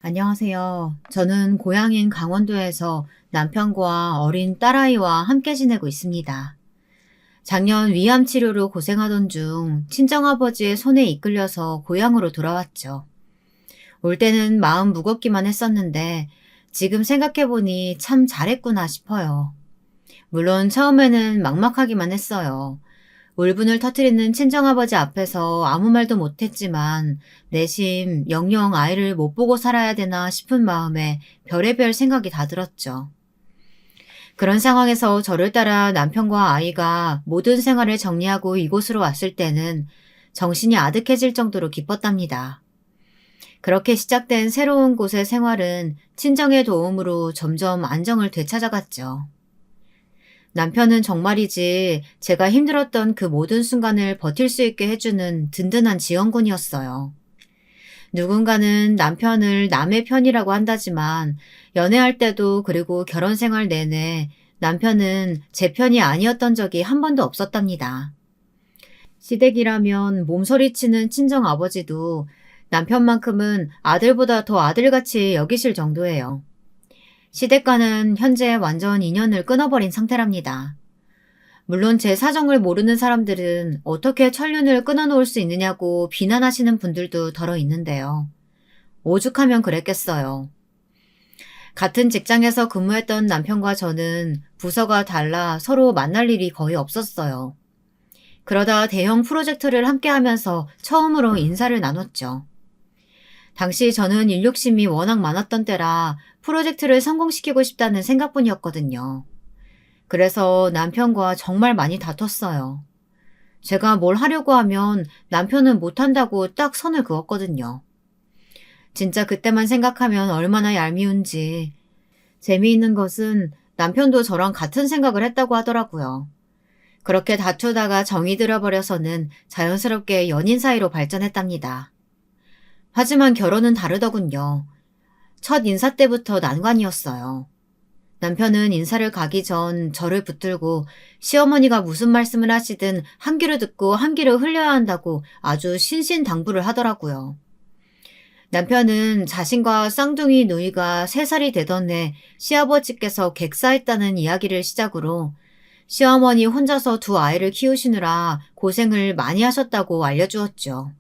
안녕하세요. 저는 고향인 강원도에서 남편과 어린 딸아이와 함께 지내고 있습니다. 작년 위암 치료로 고생하던 중 친정아버지의 손에 이끌려서 고향으로 돌아왔죠. 올 때는 마음 무겁기만 했었는데 지금 생각해보니 참 잘했구나 싶어요. 물론 처음에는 막막하기만 했어요. 울분을 터뜨리는 친정아버지 앞에서 아무 말도 못했지만 내심 영영 아이를 못 보고 살아야 되나 싶은 마음에 별의별 생각이 다 들었죠. 그런 상황에서 저를 따라 남편과 아이가 모든 생활을 정리하고 이곳으로 왔을 때는 정신이 아득해질 정도로 기뻤답니다. 그렇게 시작된 새로운 곳의 생활은 친정의 도움으로 점점 안정을 되찾아갔죠. 남편은 정말이지 제가 힘들었던 그 모든 순간을 버틸 수 있게 해주는 든든한 지원군이었어요. 누군가는 남편을 남의 편이라고 한다지만 연애할 때도 그리고 결혼 생활 내내 남편은 제 편이 아니었던 적이 한 번도 없었답니다. 시댁이라면 몸서리치는 친정 아버지도 남편만큼은 아들보다 더 아들같이 여기실 정도예요. 시댁과는 현재 완전 인연을 끊어버린 상태랍니다. 물론 제 사정을 모르는 사람들은 어떻게 천륜을 끊어놓을 수 있느냐고 비난하시는 분들도 더러 있는데요. 오죽하면 그랬겠어요. 같은 직장에서 근무했던 남편과 저는 부서가 달라 서로 만날 일이 거의 없었어요. 그러다 대형 프로젝트를 함께 하면서 처음으로 인사를 나눴죠. 당시 저는 일 욕심이 워낙 많았던 때라 프로젝트를 성공시키고 싶다는 생각뿐이었거든요. 그래서 남편과 정말 많이 다퉜어요. 제가 뭘 하려고 하면 남편은 못한다고 딱 선을 그었거든요. 진짜 그때만 생각하면 얼마나 얄미운지. 재미있는 것은 남편도 저랑 같은 생각을 했다고 하더라고요. 그렇게 다투다가 정이 들어버려서는 자연스럽게 연인 사이로 발전했답니다. 하지만 결혼은 다르더군요. 첫 인사 때부터 난관이었어요. 남편은 인사를 가기 전 저를 붙들고 시어머니가 무슨 말씀을 하시든 한 귀로 듣고 한 귀로 흘려야 한다고 아주 신신당부를 하더라고요. 남편은 자신과 쌍둥이 누이가 3살이 되던 해 시아버지께서 객사했다는 이야기를 시작으로 시어머니 혼자서 2아이를 키우시느라 고생을 많이 하셨다고 알려주었죠.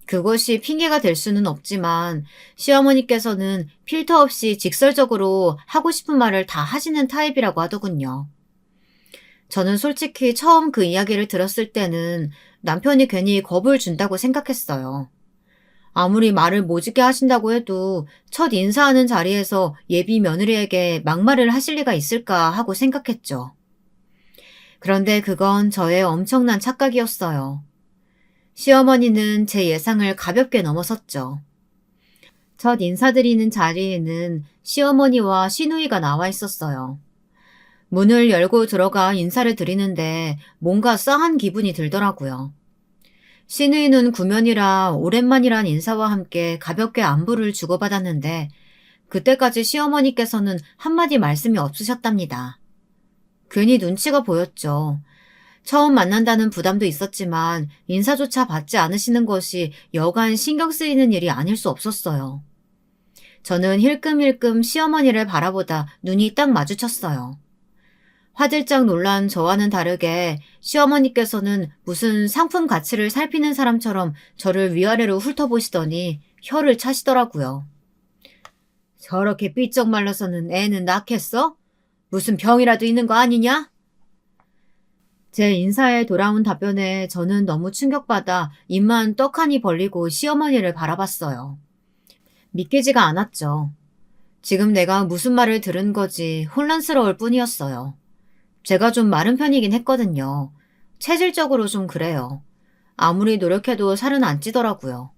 그것이 핑계가 될 수는 없지만 시어머니께서는 필터 없이 직설적으로 하고 싶은 말을 다 하시는 타입이라고 하더군요. 저는 솔직히 처음 그 이야기를 들었을 때는 남편이 괜히 겁을 준다고 생각했어요. 아무리 말을 모지게 하신다고 해도 첫 인사하는 자리에서 예비 며느리에게 막말을 하실 리가 있을까 하고 생각했죠. 그런데 그건 저의 엄청난 착각이었어요. 시어머니는 제 예상을 가볍게 넘어섰죠. 첫 인사드리는 자리에는 시어머니와 시누이가 나와 있었어요. 문을 열고 들어가 인사를 드리는데 뭔가 싸한 기분이 들더라고요. 시누이는 구면이라 오랜만이란 인사와 함께 가볍게 안부를 주고받았는데 그때까지 시어머니께서는 한마디 말씀이 없으셨답니다. 괜히 눈치가 보였죠. 처음 만난다는 부담도 있었지만 인사조차 받지 않으시는 것이 여간 신경 쓰이는 일이 아닐 수 없었어요. 저는 힐끔힐끔 시어머니를 바라보다 눈이 딱 마주쳤어요. 화들짝 놀란 저와는 다르게 시어머니께서는 무슨 상품 가치를 살피는 사람처럼 저를 위아래로 훑어보시더니 혀를 차시더라고요. 저렇게 삐쩍 말라서는 애는 낳겠어? 무슨 병이라도 있는 거 아니냐? 제 인사에 돌아온 답변에 저는 너무 충격받아 입만 떡하니 벌리고 시어머니를 바라봤어요. 믿기지가 않았죠. 지금 내가 무슨 말을 들은 거지 혼란스러울 뿐이었어요. 제가 좀 마른 편이긴 했거든요. 체질적으로 좀 그래요. 아무리 노력해도 살은 안 찌더라고요.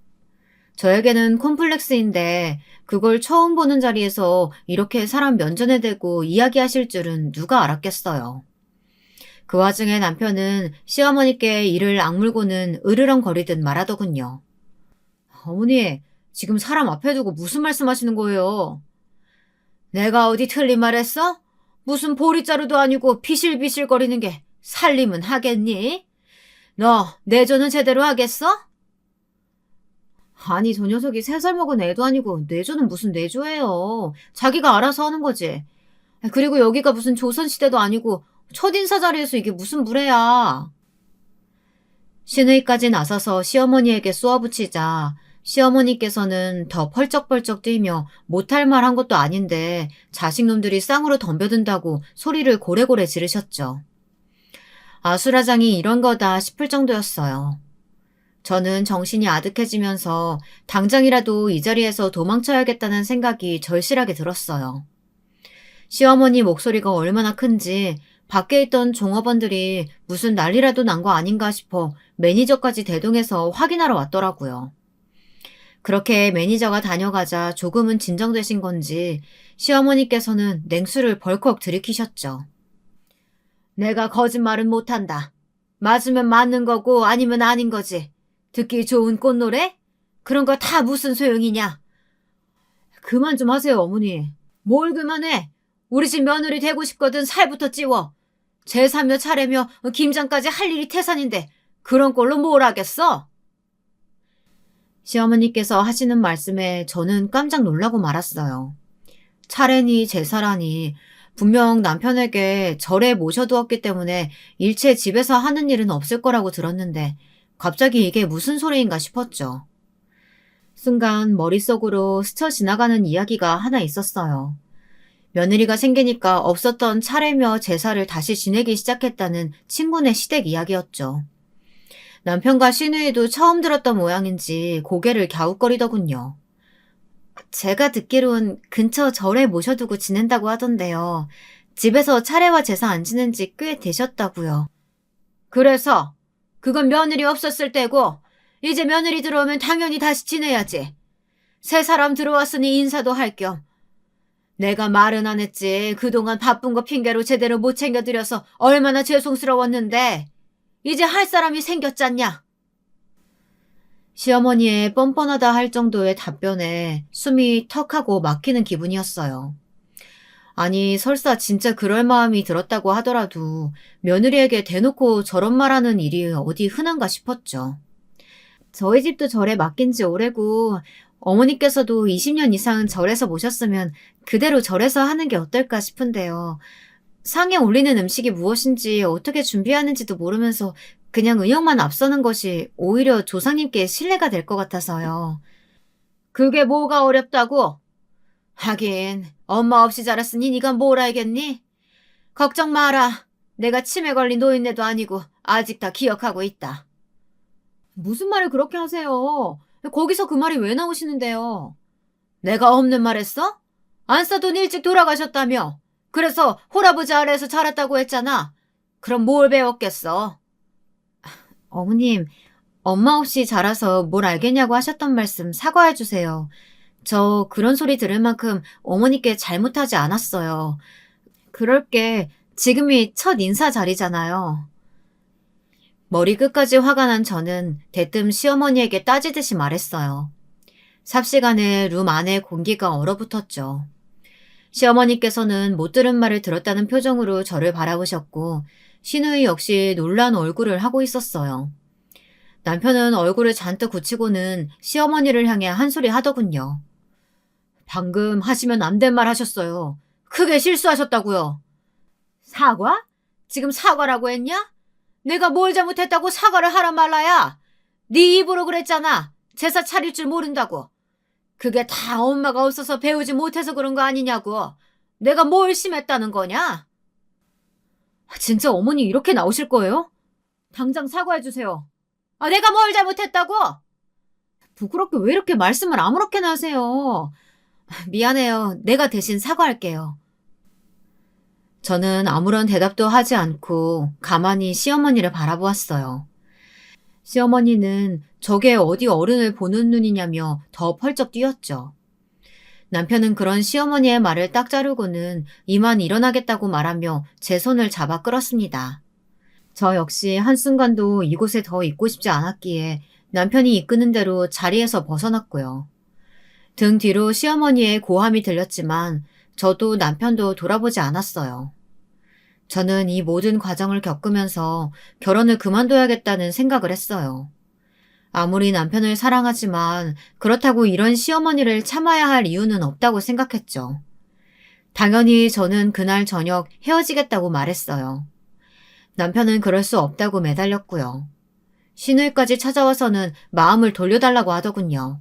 저에게는 콤플렉스인데 그걸 처음 보는 자리에서 이렇게 사람 면전에 대고 이야기하실 줄은 누가 알았겠어요. 그 와중에 남편은 시어머니께 이를 악물고는 으르렁거리듯 말하더군요. 어머니, 지금 사람 앞에 두고 무슨 말씀하시는 거예요? 내가 어디 틀린 말 했어? 무슨 보리자루도 아니고 비실비실거리는 게 살림은 하겠니? 너 내조는 제대로 하겠어? 아니, 저 녀석이 3살 먹은 애도 아니고 내조는 무슨 내조예요. 자기가 알아서 하는 거지. 그리고 여기가 무슨 조선시대도 아니고 첫인사 자리에서 이게 무슨 무례야. 시누이까지 나서서 시어머니에게 쏘아붙이자 시어머니께서는 더 펄쩍펄쩍 뛰며 못할 말 한 것도 아닌데 자식놈들이 쌍으로 덤벼든다고 소리를 고래고래 지르셨죠. 아수라장이 이런 거다 싶을 정도였어요. 저는 정신이 아득해지면서 당장이라도 이 자리에서 도망쳐야겠다는 생각이 절실하게 들었어요. 시어머니 목소리가 얼마나 큰지 밖에 있던 종업원들이 무슨 난리라도 난 거 아닌가 싶어 매니저까지 대동해서 확인하러 왔더라고요. 그렇게 매니저가 다녀가자 조금은 진정되신 건지 시어머니께서는 냉수를 벌컥 들이키셨죠. 내가 거짓말은 못한다. 맞으면 맞는 거고 아니면 아닌 거지. 듣기 좋은 꽃노래? 그런 거 다 무슨 소용이냐? 그만 좀 하세요, 어머니. 뭘 그만해? 우리 집 며느리 되고 싶거든 살부터 찌워. 제사며 차례며 김장까지 할 일이 태산인데 그런 꼴로 뭘 하겠어? 시어머니께서 하시는 말씀에 저는 깜짝 놀라고 말았어요. 차례니 제사라니 분명 남편에게 절에 모셔두었기 때문에 일체 집에서 하는 일은 없을 거라고 들었는데 갑자기 이게 무슨 소리인가 싶었죠. 순간 머릿속으로 스쳐 지나가는 이야기가 하나 있었어요. 며느리가 생기니까 없었던 차례며 제사를 다시 지내기 시작했다는 친구네 시댁 이야기였죠. 남편과 시누이도 처음 들었던 모양인지 고개를 갸웃거리더군요. 제가 듣기론 근처 절에 모셔두고 지낸다고 하던데요. 집에서 차례와 제사 안 지낸 지 꽤 되셨다고요. 그래서 그건 며느리 없었을 때고 이제 며느리 들어오면 당연히 다시 지내야지. 새 사람 들어왔으니 인사도 할 겸. 내가 말은 안 했지. 그동안 바쁜 거 핑계로 제대로 못 챙겨드려서 얼마나 죄송스러웠는데 이제 할 사람이 생겼잖냐. 시어머니의 뻔뻔하다 할 정도의 답변에 숨이 턱하고 막히는 기분이었어요. 아니, 설사 진짜 그럴 마음이 들었다고 하더라도 며느리에게 대놓고 저런 말하는 일이 어디 흔한가 싶었죠. 저희 집도 절에 맡긴 지 오래고 어머니께서도 20년 이상 절에서 모셨으면 그대로 절에서 하는 게 어떨까 싶은데요. 상에 올리는 음식이 무엇인지 어떻게 준비하는지도 모르면서 그냥 의욕만 앞서는 것이 오히려 조상님께 신뢰가 될 것 같아서요. 그게 뭐가 어렵다고? 하긴 엄마 없이 자랐으니 네가 뭘 알겠니? 걱정 마라. 내가 치매 걸린 노인네도 아니고 아직 다 기억하고 있다. 무슨 말을 그렇게 하세요? 거기서 그 말이 왜 나오시는데요? 내가 없는 말 했어? 안 써돈 일찍 돌아가셨다며. 그래서 홀아버지 아래에서 자랐다고 했잖아. 그럼 뭘 배웠겠어? 어머님, 엄마 없이 자라서 뭘 알겠냐고 하셨던 말씀 사과해 주세요. 저 그런 소리 들을 만큼 어머니께 잘못하지 않았어요. 그럴 게 지금이 첫 인사 자리잖아요. 머리 끝까지 화가 난 저는 대뜸 시어머니에게 따지듯이 말했어요. 삽시간에 룸 안에 공기가 얼어붙었죠. 시어머니께서는 못 들은 말을 들었다는 표정으로 저를 바라보셨고 시누이 역시 놀란 얼굴을 하고 있었어요. 남편은 얼굴을 잔뜩 굳히고는 시어머니를 향해 한 소리 하더군요. 방금 하시면 안 된 말 하셨어요. 크게 실수하셨다고요. 사과? 지금 사과라고 했냐? 내가 뭘 잘못했다고 사과를 하란 말라야. 네 입으로 그랬잖아. 제사 차릴 줄 모른다고. 그게 다 엄마가 없어서 배우지 못해서 그런 거 아니냐고. 내가 뭘 심했다는 거냐? 진짜 어머니 이렇게 나오실 거예요? 당장 사과해 주세요. 내가 뭘 잘못했다고? 부끄럽게 왜 이렇게 말씀을 아무렇게나 하세요? 미안해요. 내가 대신 사과할게요. 저는 아무런 대답도 하지 않고 가만히 시어머니를 바라보았어요. 시어머니는 저게 어디 어른을 보는 눈이냐며 더 펄쩍 뛰었죠. 남편은 그런 시어머니의 말을 딱 자르고는 이만 일어나겠다고 말하며 제 손을 잡아 끌었습니다. 저 역시 한순간도 이곳에 더 있고 싶지 않았기에 남편이 이끄는 대로 자리에서 벗어났고요. 등 뒤로 시어머니의 고함이 들렸지만 저도 남편도 돌아보지 않았어요. 저는 이 모든 과정을 겪으면서 결혼을 그만둬야겠다는 생각을 했어요. 아무리 남편을 사랑하지만 그렇다고 이런 시어머니를 참아야 할 이유는 없다고 생각했죠. 당연히 저는 그날 저녁 헤어지겠다고 말했어요. 남편은 그럴 수 없다고 매달렸고요. 시누이까지 찾아와서는 마음을 돌려달라고 하더군요.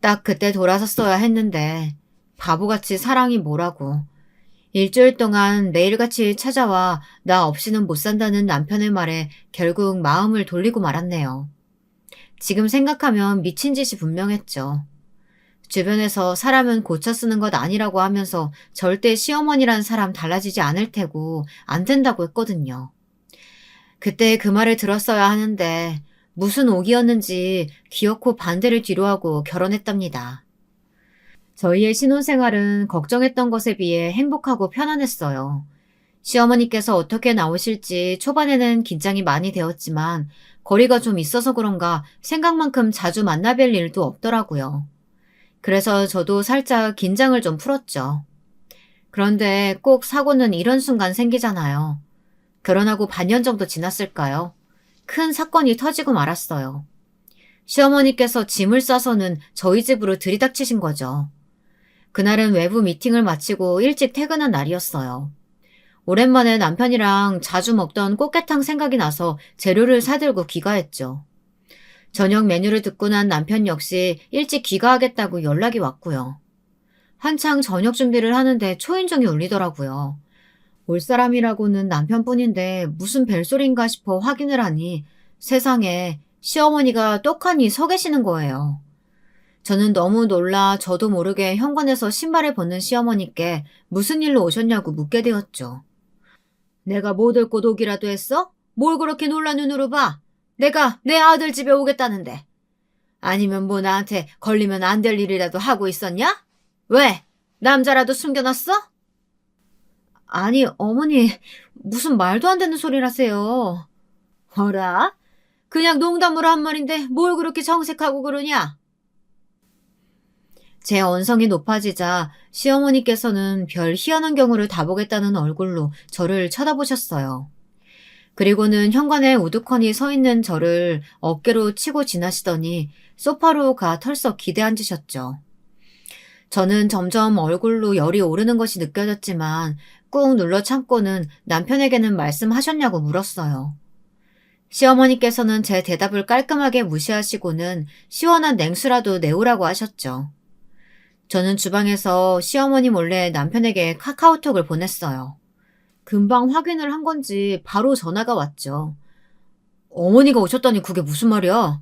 딱 그때 돌아섰어야 했는데 바보같이 사랑이 뭐라고. 일주일 동안 매일같이 찾아와 나 없이는 못 산다는 남편의 말에 결국 마음을 돌리고 말았네요. 지금 생각하면 미친 짓이 분명했죠. 주변에서 사람은 고쳐 쓰는 것 아니라고 하면서 절대 시어머니란 사람 달라지지 않을 테고 안 된다고 했거든요. 그때 그 말을 들었어야 하는데 무슨 옥이었는지 기어코 반대를 뒤로하고 결혼했답니다. 저희의 신혼생활은 걱정했던 것에 비해 행복하고 편안했어요. 시어머니께서 어떻게 나오실지 초반에는 긴장이 많이 되었지만 거리가 좀 있어서 그런가 생각만큼 자주 만나뵐 일도 없더라고요. 그래서 저도 살짝 긴장을 좀 풀었죠. 그런데 꼭 사고는 이런 순간 생기잖아요. 결혼하고 반년 정도 지났을까요? 큰 사건이 터지고 말았어요. 시어머니께서 짐을 싸서는 저희 집으로 들이닥치신 거죠. 그날은 외부 미팅을 마치고 일찍 퇴근한 날이었어요. 오랜만에 남편이랑 자주 먹던 꽃게탕 생각이 나서 재료를 사들고 귀가했죠. 저녁 메뉴를 듣고 난 남편 역시 일찍 귀가하겠다고 연락이 왔고요. 한창 저녁 준비를 하는데 초인종이 울리더라고요. 올 사람이라고는 남편뿐인데 무슨 벨소리인가 싶어 확인을 하니 세상에 시어머니가 떡하니 서 계시는 거예요. 저는 너무 놀라 저도 모르게 현관에서 신발을 벗는 시어머니께 무슨 일로 오셨냐고 묻게 되었죠. 내가 못 얻고 오기라도 했어? 뭘 그렇게 놀란 눈으로 봐? 내가 내 아들 집에 오겠다는데. 아니면 뭐 나한테 걸리면 안 될 일이라도 하고 있었냐? 왜? 남자라도 숨겨놨어? 아니, 어머니, 무슨 말도 안 되는 소리를 하세요. 어라? 그냥 농담으로 한 말인데 뭘 그렇게 정색하고 그러냐? 제 언성이 높아지자 시어머니께서는 별 희한한 경우를 다 보겠다는 얼굴로 저를 쳐다보셨어요. 그리고는 현관에 우두커니 서 있는 저를 어깨로 치고 지나시더니 소파로 가 털썩 기대앉으셨죠. 저는 점점 얼굴로 열이 오르는 것이 느껴졌지만 꾹 눌러 참고는 남편에게는 말씀하셨냐고 물었어요. 시어머니께서는 제 대답을 깔끔하게 무시하시고는 시원한 냉수라도 내오라고 하셨죠. 저는 주방에서 시어머니 몰래 남편에게 카카오톡을 보냈어요. 금방 확인을 한 건지 바로 전화가 왔죠. 어머니가 오셨다니 그게 무슨 말이야?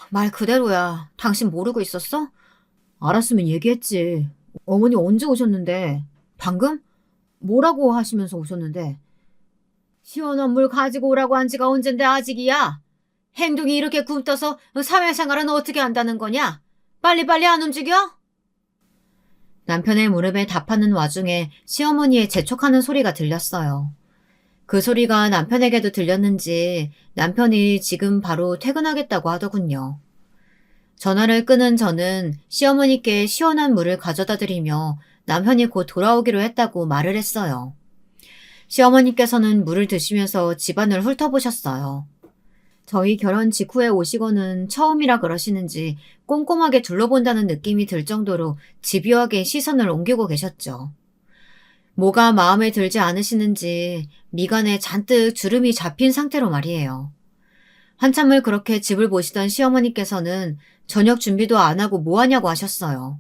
말 그대로야. 당신 모르고 있었어? 알았으면 얘기했지. 어머니 언제 오셨는데? 방금? 뭐라고 하시면서 오셨는데? 시원한 물 가지고 오라고 한 지가 언젠데 아직이야? 행동이 이렇게 굼떠서 사회생활은 어떻게 한다는 거냐? 빨리빨리 안 움직여? 남편의 무릎에 답하는 와중에 시어머니의 재촉하는 소리가 들렸어요. 그 소리가 남편에게도 들렸는지 남편이 지금 바로 퇴근하겠다고 하더군요. 전화를 끊은 저는 시어머니께 시원한 물을 가져다 드리며 남편이 곧 돌아오기로 했다고 말을 했어요. 시어머니께서는 물을 드시면서 집안을 훑어보셨어요. 저희 결혼 직후에 오시고는 처음이라 그러시는지 꼼꼼하게 둘러본다는 느낌이 들 정도로 집요하게 시선을 옮기고 계셨죠. 뭐가 마음에 들지 않으시는지 미간에 잔뜩 주름이 잡힌 상태로 말이에요. 한참을 그렇게 집을 보시던 시어머니께서는 저녁 준비도 안 하고 뭐 하냐고 하셨어요.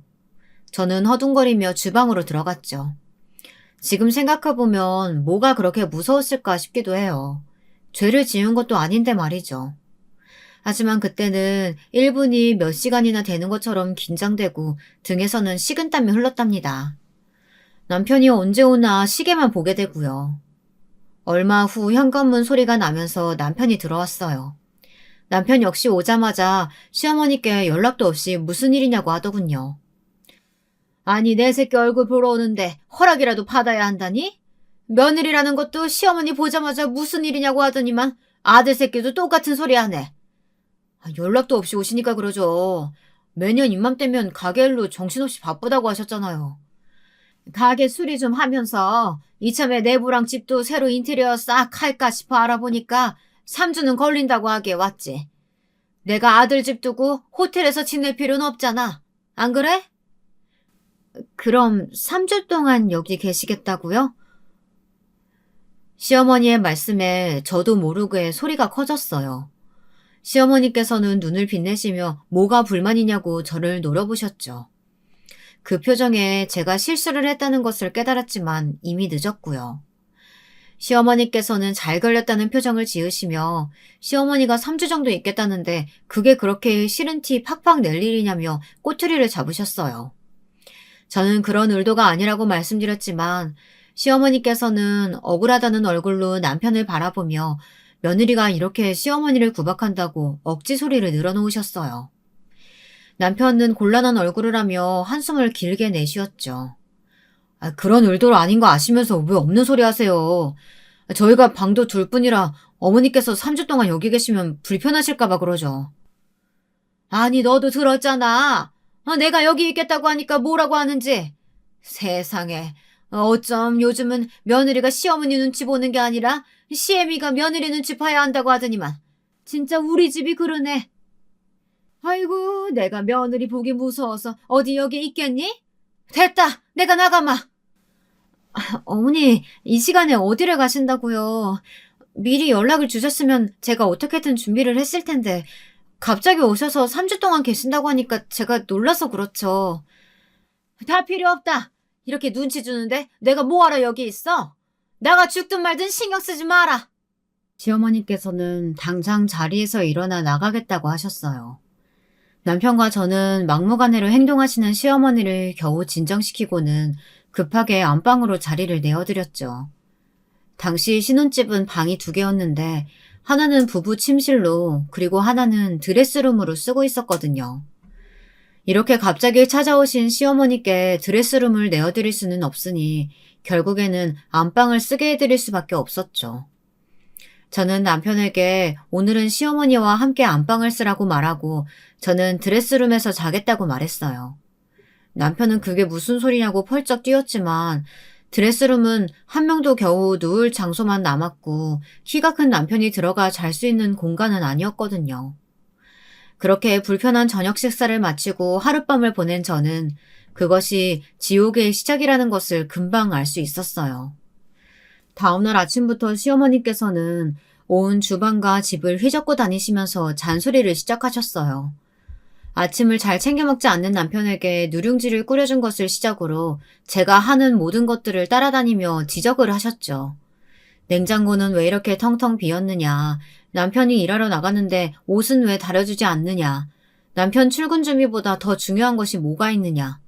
저는 허둥거리며 주방으로 들어갔죠. 지금 생각해보면 뭐가 그렇게 무서웠을까 싶기도 해요. 죄를 지은 것도 아닌데 말이죠. 하지만 그때는 1분이 몇 시간이나 되는 것처럼 긴장되고 등에서는 식은땀이 흘렀답니다. 남편이 언제 오나 시계만 보게 되고요. 얼마 후 현관문 소리가 나면서 남편이 들어왔어요. 남편 역시 오자마자 시어머니께 연락도 없이 무슨 일이냐고 하더군요. 아니 내 새끼 얼굴 보러 오는데 허락이라도 받아야 한다니? 며느리라는 것도 시어머니 보자마자 무슨 일이냐고 하더니만 아들 새끼도 똑같은 소리 하네. 연락도 없이 오시니까 그러죠. 매년 이맘때면 가게 일로 정신없이 바쁘다고 하셨잖아요. 가게 수리 좀 하면서 이참에 내부랑 집도 새로 인테리어 싹 할까 싶어 알아보니까 3주는 걸린다고 하기에 왔지. 내가 아들 집 두고 호텔에서 지낼 필요는 없잖아. 안 그래? 그럼 3주 동안 여기 계시겠다고요? 시어머니의 말씀에 저도 모르게 소리가 커졌어요. 시어머니께서는 눈을 빛내시며 뭐가 불만이냐고 저를 노려보셨죠. 그 표정에 제가 실수를 했다는 것을 깨달았지만 이미 늦었고요. 시어머니께서는 잘 걸렸다는 표정을 지으시며 시어머니가 3주 정도 있겠다는데 그게 그렇게 싫은 티 팍팍 낼 일이냐며 꼬투리를 잡으셨어요. 저는 그런 의도가 아니라고 말씀드렸지만 시어머니께서는 억울하다는 얼굴로 남편을 바라보며 며느리가 이렇게 시어머니를 구박한다고 억지 소리를 늘어놓으셨어요. 남편은 곤란한 얼굴을 하며 한숨을 길게 내쉬었죠. 그런 의도로 아닌 거 아시면서 왜 없는 소리 하세요? 저희가 방도 둘 뿐이라 어머니께서 3주 동안 여기 계시면 불편하실까봐 그러죠. 아니, 너도 들었잖아. 내가 여기 있겠다고 하니까 뭐라고 하는지. 세상에. 어쩜 요즘은 며느리가 시어머니 눈치 보는 게 아니라 시애미가 며느리 눈치 봐야 한다고 하더니만. 진짜 우리 집이 그러네. 아이고, 내가 며느리 보기 무서워서 어디 여기 있겠니? 됐다. 내가 나가마. 어머니, 이 시간에 어디를 가신다고요? 미리 연락을 주셨으면 제가 어떻게든 준비를 했을 텐데 갑자기 오셔서 3주 동안 계신다고 하니까 제가 놀라서 그렇죠. 다 필요 없다. 이렇게 눈치 주는데 내가 뭐하러 여기 있어? 나가 죽든 말든 신경 쓰지 마라. 시어머니께서는 당장 자리에서 일어나 나가겠다고 하셨어요. 남편과 저는 막무가내로 행동하시는 시어머니를 겨우 진정시키고는 급하게 안방으로 자리를 내어드렸죠. 당시 신혼집은 방이 2개였는데 하나는 부부 침실로 그리고 하나는 드레스룸으로 쓰고 있었거든요. 이렇게 갑자기 찾아오신 시어머니께 드레스룸을 내어드릴 수는 없으니 결국에는 안방을 쓰게 해드릴 수밖에 없었죠. 저는 남편에게 오늘은 시어머니와 함께 안방을 쓰라고 말하고 저는 드레스룸에서 자겠다고 말했어요. 남편은 그게 무슨 소리냐고 펄쩍 뛰었지만 드레스룸은 한 명도 겨우 누울 장소만 남았고 키가 큰 남편이 들어가 잘 수 있는 공간은 아니었거든요. 그렇게 불편한 저녁 식사를 마치고 하룻밤을 보낸 저는 그것이 지옥의 시작이라는 것을 금방 알 수 있었어요. 다음날 아침부터 시어머니께서는 온 주방과 집을 휘젓고 다니시면서 잔소리를 시작하셨어요. 아침을 잘 챙겨 먹지 않는 남편에게 누룽지를 끓여준 것을 시작으로 제가 하는 모든 것들을 따라다니며 지적을 하셨죠. 냉장고는 왜 이렇게 텅텅 비었느냐, 남편이 일하러 나갔는데 옷은 왜 다려주지 않느냐, 남편 출근 준비보다 더 중요한 것이 뭐가 있느냐.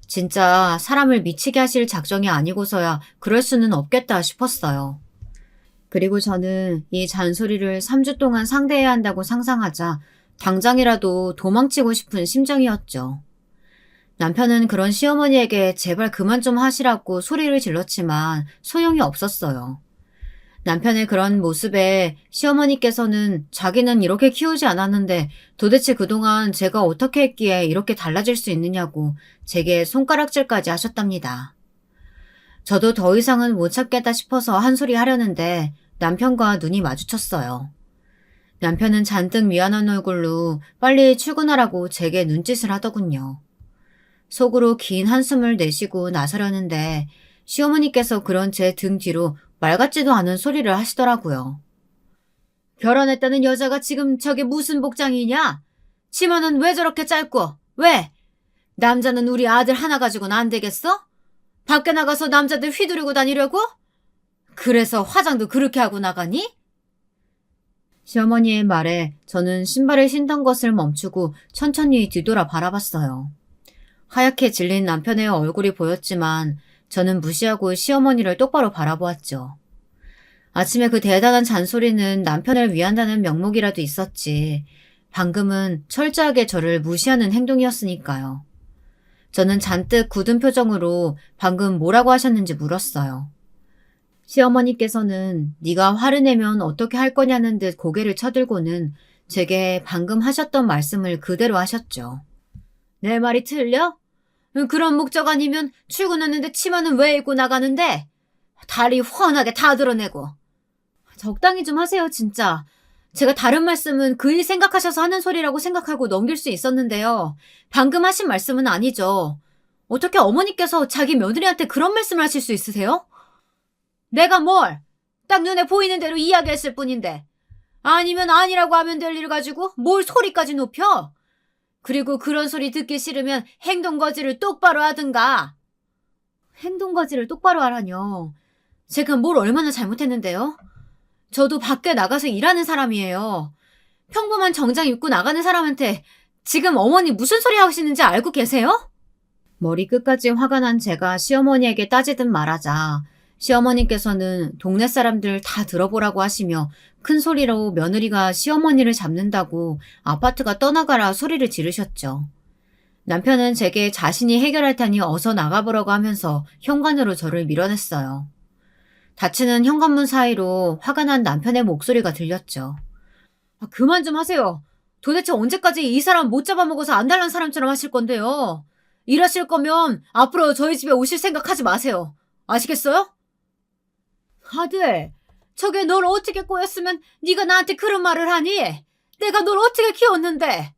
진짜 사람을 미치게 하실 작정이 아니고서야 그럴 수는 없겠다 싶었어요. 그리고 저는 이 잔소리를 3주 동안 상대해야 한다고 상상하자 당장이라도 도망치고 싶은 심정이었죠. 남편은 그런 시어머니에게 제발 그만 좀 하시라고 소리를 질렀지만 소용이 없었어요. 남편의 그런 모습에 시어머니께서는 자기는 이렇게 키우지 않았는데 도대체 그동안 제가 어떻게 했기에 이렇게 달라질 수 있느냐고 제게 손가락질까지 하셨답니다. 저도 더 이상은 못 참겠다 싶어서 한 소리 하려는데 남편과 눈이 마주쳤어요. 남편은 잔뜩 미안한 얼굴로 빨리 출근하라고 제게 눈짓을 하더군요. 속으로 긴 한숨을 내쉬고 나서려는데 시어머니께서 그런 제 등 뒤로 말 같지도 않은 소리를 하시더라고요. 결혼했다는 여자가 지금 저게 무슨 복장이냐? 치마는 왜 저렇게 짧고? 왜? 남자는 우리 아들 하나 가지고는 안 되겠어? 밖에 나가서 남자들 휘두르고 다니려고? 그래서 화장도 그렇게 하고 나가니? 시어머니의 말에 저는 신발을 신던 것을 멈추고 천천히 뒤돌아 바라봤어요. 하얗게 질린 남편의 얼굴이 보였지만 저는 무시하고 시어머니를 똑바로 바라보았죠. 아침에 그 대단한 잔소리는 남편을 위한다는 명목이라도 있었지. 방금은 철저하게 저를 무시하는 행동이었으니까요. 저는 잔뜩 굳은 표정으로 방금 뭐라고 하셨는지 물었어요. 시어머니께서는 네가 화를 내면 어떻게 할 거냐는 듯 고개를 쳐들고는 제게 방금 하셨던 말씀을 그대로 하셨죠. 내 말이 틀려? 그런 목적 아니면 출근하는데 치마는 왜 입고 나가는데? 다리 훤하게 다 드러내고. 적당히 좀 하세요, 진짜. 제가 다른 말씀은 그 일 생각하셔서 하는 소리라고 생각하고 넘길 수 있었는데요. 방금 하신 말씀은 아니죠. 어떻게 어머니께서 자기 며느리한테 그런 말씀을 하실 수 있으세요? 내가 뭘? 딱 눈에 보이는 대로 이야기했을 뿐인데. 아니면 아니라고 하면 될 일 가지고 뭘 소리까지 높여? 그리고 그런 소리 듣기 싫으면 행동거지를 똑바로 하든가. 행동거지를 똑바로 하라뇨. 제가 뭘 얼마나 잘못했는데요? 저도 밖에 나가서 일하는 사람이에요. 평범한 정장 입고 나가는 사람한테 지금 어머니 무슨 소리 하시는지 알고 계세요? 머리 끝까지 화가 난 제가 시어머니에게 따지듯 말하자 시어머니께서는 동네 사람들 다 들어보라고 하시며 큰 소리로 며느리가 시어머니를 잡는다고 아파트가 떠나가라 소리를 지르셨죠. 남편은 제게 자신이 해결할 테니 어서 나가보라고 하면서 현관으로 저를 밀어냈어요. 닫히는 현관문 사이로 화가 난 남편의 목소리가 들렸죠. 그만 좀 하세요. 도대체 언제까지 이 사람 못 잡아먹어서 안달난 사람처럼 하실 건데요. 일하실 거면 앞으로 저희 집에 오실 생각하지 마세요. 아시겠어요? 아들, 저게 널 어떻게 꼬였으면 네가 나한테 그런 말을 하니? 내가 널 어떻게 키웠는데?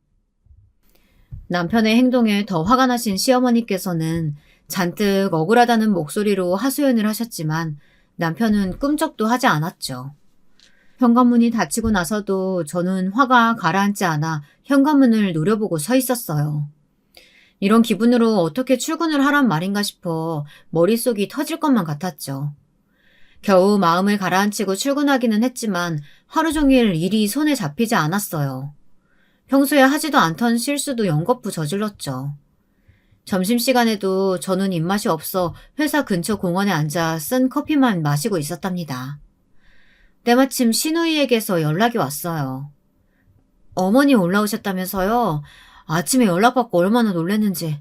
남편의 행동에 더 화가 나신 시어머니께서는 잔뜩 억울하다는 목소리로 하소연을 하셨지만 남편은 꿈쩍도 하지 않았죠. 현관문이 닫히고 나서도 저는 화가 가라앉지 않아 현관문을 노려보고 서 있었어요. 이런 기분으로 어떻게 출근을 하란 말인가 싶어 머릿속이 터질 것만 같았죠. 겨우 마음을 가라앉히고 출근하기는 했지만 하루 종일 일이 손에 잡히지 않았어요. 평소에 하지도 않던 실수도 연거푸 저질렀죠. 점심시간에도 저는 입맛이 없어 회사 근처 공원에 앉아 쓴 커피만 마시고 있었답니다. 때마침 시누이에게서 연락이 왔어요. 어머니 올라오셨다면서요? 아침에 연락받고 얼마나 놀랐는지.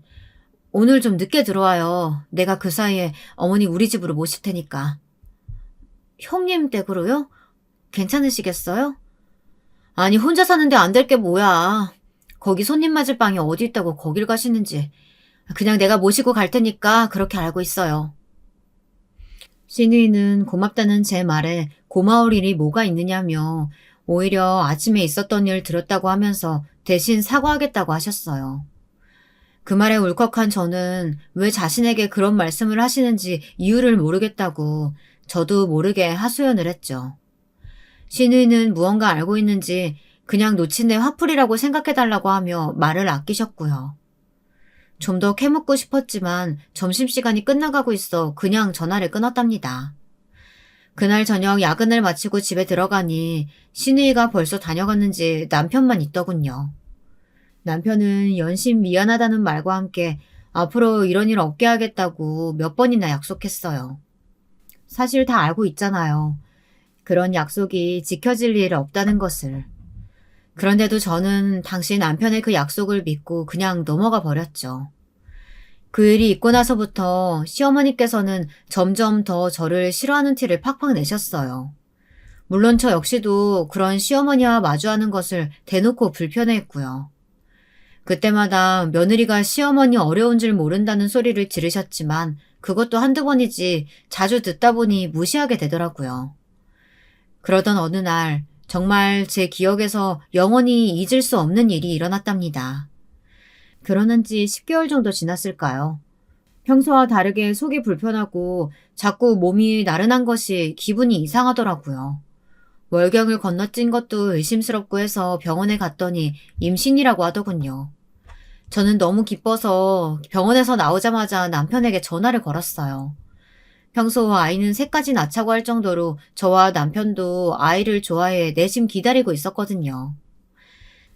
오늘 좀 늦게 들어와요. 내가 그 사이에 어머니 우리 집으로 모실 테니까. 형님 댁으로요? 괜찮으시겠어요? 아니 혼자 사는데 안 될 게 뭐야. 거기 손님 맞을 방이 어디 있다고 거길 가시는지. 그냥 내가 모시고 갈 테니까 그렇게 알고 있어요. 시누이는 고맙다는 제 말에 고마울 일이 뭐가 있느냐며 오히려 아침에 있었던 일 들었다고 하면서 대신 사과하겠다고 하셨어요. 그 말에 울컥한 저는 왜 자신에게 그런 말씀을 하시는지 이유를 모르겠다고 저도 모르게 하소연을 했죠. 시누이는 무언가 알고 있는지 그냥 놓친 내 화풀이라고 생각해달라고 하며 말을 아끼셨고요. 좀 더 캐묻고 싶었지만 점심시간이 끝나가고 있어 그냥 전화를 끊었답니다. 그날 저녁 야근을 마치고 집에 들어가니 시누이가 벌써 다녀갔는지 남편만 있더군요. 남편은 연신 미안하다는 말과 함께 앞으로 이런 일 없게 하겠다고 몇 번이나 약속했어요. 사실 다 알고 있잖아요. 그런 약속이 지켜질 일 없다는 것을. 그런데도 저는 당시 남편의 그 약속을 믿고 그냥 넘어가 버렸죠. 그 일이 있고 나서부터 시어머니께서는 점점 더 저를 싫어하는 티를 팍팍 내셨어요. 물론 저 역시도 그런 시어머니와 마주하는 것을 대놓고 불편해했고요. 그때마다 며느리가 시어머니 어려운 줄 모른다는 소리를 지르셨지만 그것도 한두 번이지 자주 듣다 보니 무시하게 되더라고요. 그러던 어느 날 정말 제 기억에서 영원히 잊을 수 없는 일이 일어났답니다. 결혼한 지 10개월 정도 지났을까요? 평소와 다르게 속이 불편하고 자꾸 몸이 나른한 것이 기분이 이상하더라고요. 월경을 건너뛴 것도 의심스럽고 해서 병원에 갔더니 임신이라고 하더군요. 저는 너무 기뻐서 병원에서 나오자마자 남편에게 전화를 걸었어요. 평소 아이는 셋까지 낳자고 할 정도로 저와 남편도 아이를 좋아해 내심 기다리고 있었거든요.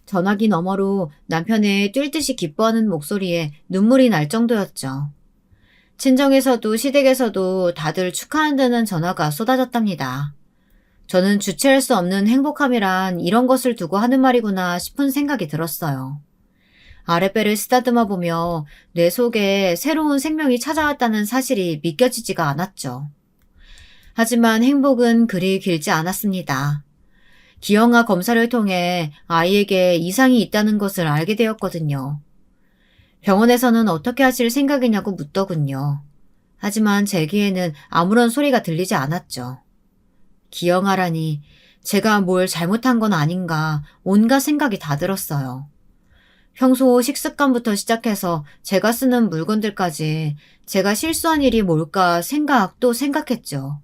전화기 너머로 남편의 뛸 듯이 기뻐하는 목소리에 눈물이 날 정도였죠. 친정에서도 시댁에서도 다들 축하한다는 전화가 쏟아졌답니다. 저는 주체할 수 없는 행복함이란 이런 것을 두고 하는 말이구나 싶은 생각이 들었어요. 아랫배를 쓰다듬어 보며 뇌 속에 새로운 생명이 찾아왔다는 사실이 믿겨지지가 않았죠. 하지만 행복은 그리 길지 않았습니다. 기형아 검사를 통해 아이에게 이상이 있다는 것을 알게 되었거든요. 병원에서는 어떻게 하실 생각이냐고 묻더군요. 하지만 제 귀에는 아무런 소리가 들리지 않았죠. 기형아라니 제가 뭘 잘못한 건 아닌가 온갖 생각이 다 들었어요. 평소 식습관부터 시작해서 제가 쓰는 물건들까지 제가 실수한 일이 뭘까 또 생각했죠.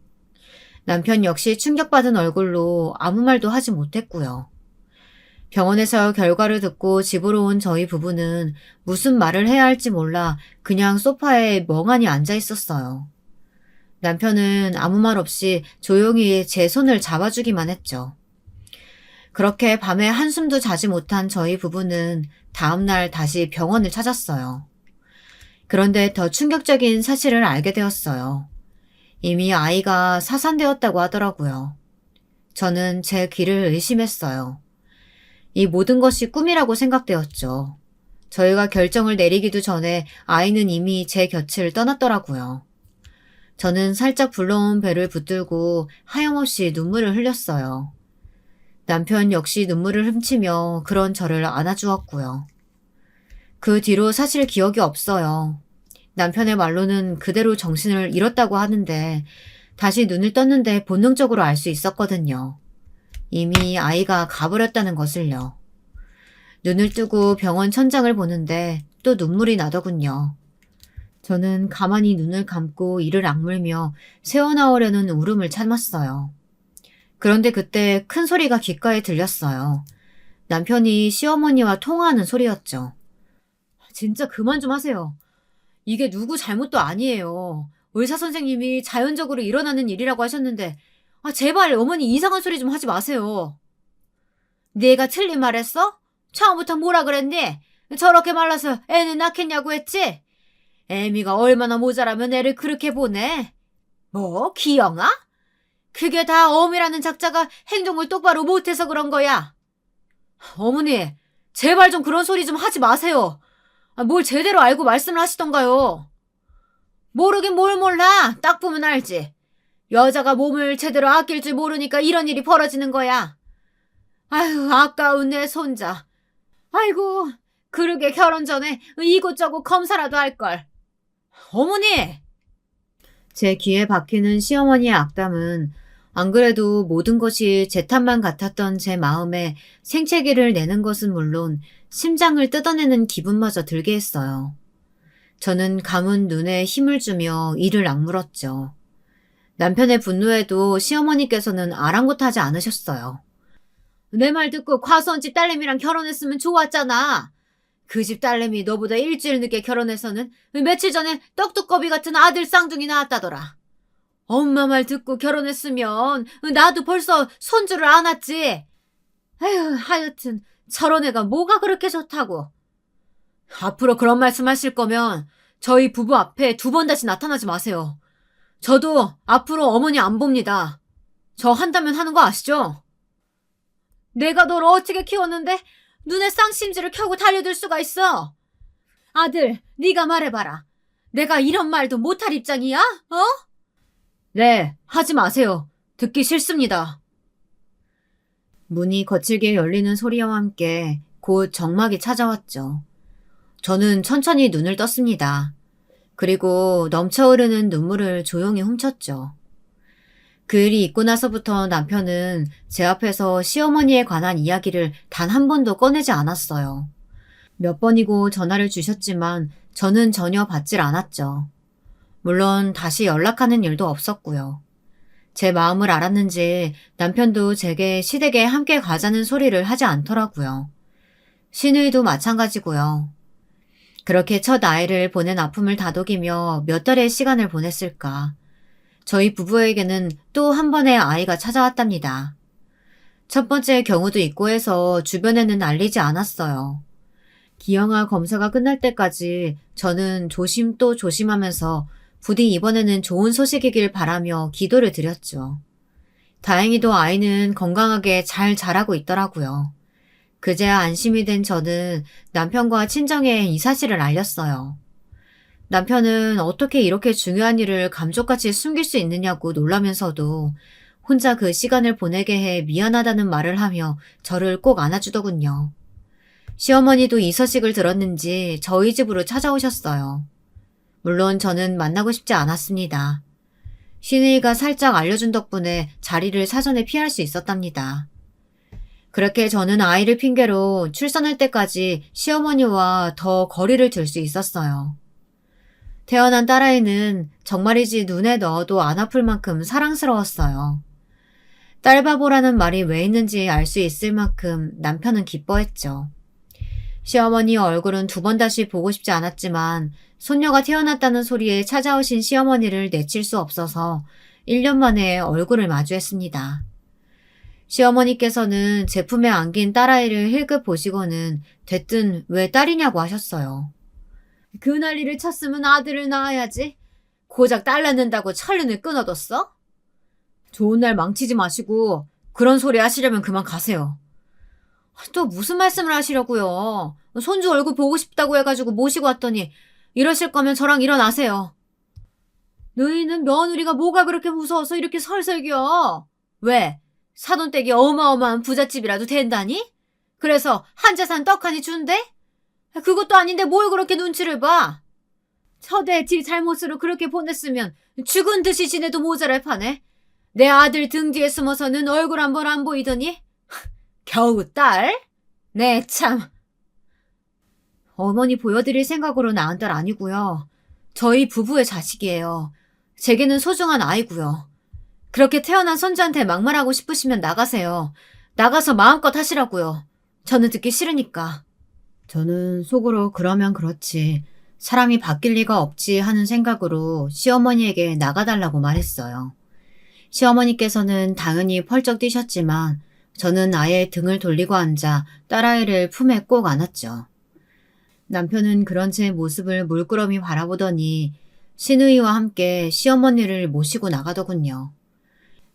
남편 역시 충격받은 얼굴로 아무 말도 하지 못했고요. 병원에서 결과를 듣고 집으로 온 저희 부부는 무슨 말을 해야 할지 몰라 그냥 소파에 멍하니 앉아 있었어요. 남편은 아무 말 없이 조용히 제 손을 잡아주기만 했죠. 그렇게 밤에 한숨도 자지 못한 저희 부부는 다음날 다시 병원을 찾았어요. 그런데 더 충격적인 사실을 알게 되었어요. 이미 아이가 사산되었다고 하더라고요. 저는 제 귀를 의심했어요. 이 모든 것이 꿈이라고 생각되었죠. 저희가 결정을 내리기도 전에 아이는 이미 제 곁을 떠났더라고요. 저는 살짝 불러온 배를 붙들고 하염없이 눈물을 흘렸어요. 남편 역시 눈물을 훔치며 그런 저를 안아주었고요. 그 뒤로 사실 기억이 없어요. 남편의 말로는 그대로 정신을 잃었다고 하는데 다시 눈을 떴는데 본능적으로 알 수 있었거든요. 이미 아이가 가버렸다는 것을요. 눈을 뜨고 병원 천장을 보는데 또 눈물이 나더군요. 저는 가만히 눈을 감고 이를 악물며 새어나오려는 울음을 참았어요. 그런데 그때 큰 소리가 귓가에 들렸어요. 남편이 시어머니와 통화하는 소리였죠. 진짜 그만 좀 하세요. 이게 누구 잘못도 아니에요. 의사 선생님이 자연적으로 일어나는 일이라고 하셨는데 제발 어머니 이상한 소리 좀 하지 마세요. 내가 틀린 말 했어? 처음부터 뭐라 그랬니? 저렇게 말라서 애는 낳겠냐고 했지? 애미가 얼마나 모자라면 애를 그렇게 보내? 뭐? 기영아? 그게 다 어미라는 작자가 행동을 똑바로 못해서 그런 거야. 어머니, 제발 좀 그런 소리 좀 하지 마세요. 뭘 제대로 알고 말씀을 하시던가요. 모르긴 뭘 몰라. 딱 보면 알지. 여자가 몸을 제대로 아낄 줄 모르니까 이런 일이 벌어지는 거야. 아유, 아까운 내 손자. 아이고, 그러게 결혼 전에 이곳저곳 검사라도 할걸. 어머니! 제 귀에 박히는 시어머니의 악담은 안 그래도 모든 것이 제 탓만 같았던 제 마음에 생채기를 내는 것은 물론 심장을 뜯어내는 기분마저 들게 했어요. 저는 감은 눈에 힘을 주며 이를 악물었죠. 남편의 분노에도 시어머니께서는 아랑곳하지 않으셨어요. 내 말 듣고 과수원집 딸내미랑 결혼했으면 좋았잖아. 그 집 딸내미 너보다 일주일 늦게 결혼해서는 며칠 전에 떡두꺼비 같은 아들 쌍둥이 낳았다더라. 엄마 말 듣고 결혼했으면 나도 벌써 손주를 안았지. 에휴, 하여튼 저런 애가 뭐가 그렇게 좋다고. 앞으로 그런 말씀 하실 거면 저희 부부 앞에 2번 다시 나타나지 마세요. 저도 앞으로 어머니 안 봅니다. 저 한다면 하는 거 아시죠? 내가 널 어떻게 키웠는데 눈에 쌍심지를 켜고 달려들 수가 있어? 아들, 네가 말해봐라. 내가 이런 말도 못할 입장이야? 어? 네, 하지 마세요. 듣기 싫습니다. 문이 거칠게 열리는 소리와 함께 곧 정막이 찾아왔죠. 저는 천천히 눈을 떴습니다. 그리고 넘쳐흐르는 눈물을 조용히 훔쳤죠. 그 일이 있고 나서부터 남편은 제 앞에서 시어머니에 관한 이야기를 단 한 번도 꺼내지 않았어요. 몇 번이고 전화를 주셨지만 저는 전혀 받질 않았죠. 물론 다시 연락하는 일도 없었고요. 제 마음을 알았는지 남편도 제게 시댁에 함께 가자는 소리를 하지 않더라고요. 시누이도 마찬가지고요. 그렇게 첫 아이를 보낸 아픔을 다독이며 몇 달의 시간을 보냈을까. 저희 부부에게는 또 한 번의 아이가 찾아왔답니다. 첫 번째 경우도 있고 해서 주변에는 알리지 않았어요. 기형아 검사가 끝날 때까지 저는 조심 또 조심하면서 부디 이번에는 좋은 소식이길 바라며 기도를 드렸죠. 다행히도 아이는 건강하게 잘 자라고 있더라고요. 그제야 안심이 된 저는 남편과 친정에 이 사실을 알렸어요. 남편은 어떻게 이렇게 중요한 일을 감쪽같이 숨길 수 있느냐고 놀라면서도 혼자 그 시간을 보내게 해 미안하다는 말을 하며 저를 꼭 안아주더군요. 시어머니도 이 소식을 들었는지 저희 집으로 찾아오셨어요. 물론 저는 만나고 싶지 않았습니다. 시누이가 살짝 알려준 덕분에 자리를 사전에 피할 수 있었답니다. 그렇게 저는 아이를 핑계로 출산할 때까지 시어머니와 더 거리를 둘 수 있었어요. 태어난 딸아이는 정말이지 눈에 넣어도 안 아플 만큼 사랑스러웠어요. 딸바보라는 말이 왜 있는지 알 수 있을 만큼 남편은 기뻐했죠. 시어머니 얼굴은 두 번 다시 보고 싶지 않았지만 손녀가 태어났다는 소리에 찾아오신 시어머니를 내칠 수 없어서 1년 만에 얼굴을 마주했습니다. 시어머니께서는 제품에 안긴 딸아이를 힐끗 보시고는 대뜸 왜 딸이냐고 하셨어요. 그 난리를 쳤으면 아들을 낳아야지. 고작 딸 낳는다고 천륜을 끊어뒀어? 좋은 날 망치지 마시고 그런 소리 하시려면 그만 가세요. 또 무슨 말씀을 하시려고요. 손주 얼굴 보고 싶다고 해가지고 모시고 왔더니 이러실 거면 저랑 일어나세요. 너희는 며느리가 뭐가 그렇게 무서워서 이렇게 설설겨? 왜? 사돈댁이 어마어마한 부잣집이라도 된다니? 그래서 한자산 떡하니 준대? 그것도 아닌데 뭘 그렇게 눈치를 봐? 처대 지 잘못으로 그렇게 보냈으면 죽은 듯이 지내도 모자랄 판에 내 아들 등 뒤에 숨어서는 얼굴 한 번 안 보이더니 겨우 딸? 네, 참. 어머니 보여드릴 생각으로 낳은 딸 아니고요. 저희 부부의 자식이에요. 제게는 소중한 아이고요. 그렇게 태어난 손주한테 막말하고 싶으시면 나가세요. 나가서 마음껏 하시라고요. 저는 듣기 싫으니까. 저는 속으로 그러면 그렇지. 사람이 바뀔 리가 없지 하는 생각으로 시어머니에게 나가달라고 말했어요. 시어머니께서는 당연히 펄쩍 뛰셨지만 저는 아예 등을 돌리고 앉아 딸아이를 품에 꼭 안았죠. 남편은 그런 제 모습을 물끄러미 바라보더니 시누이와 함께 시어머니를 모시고 나가더군요.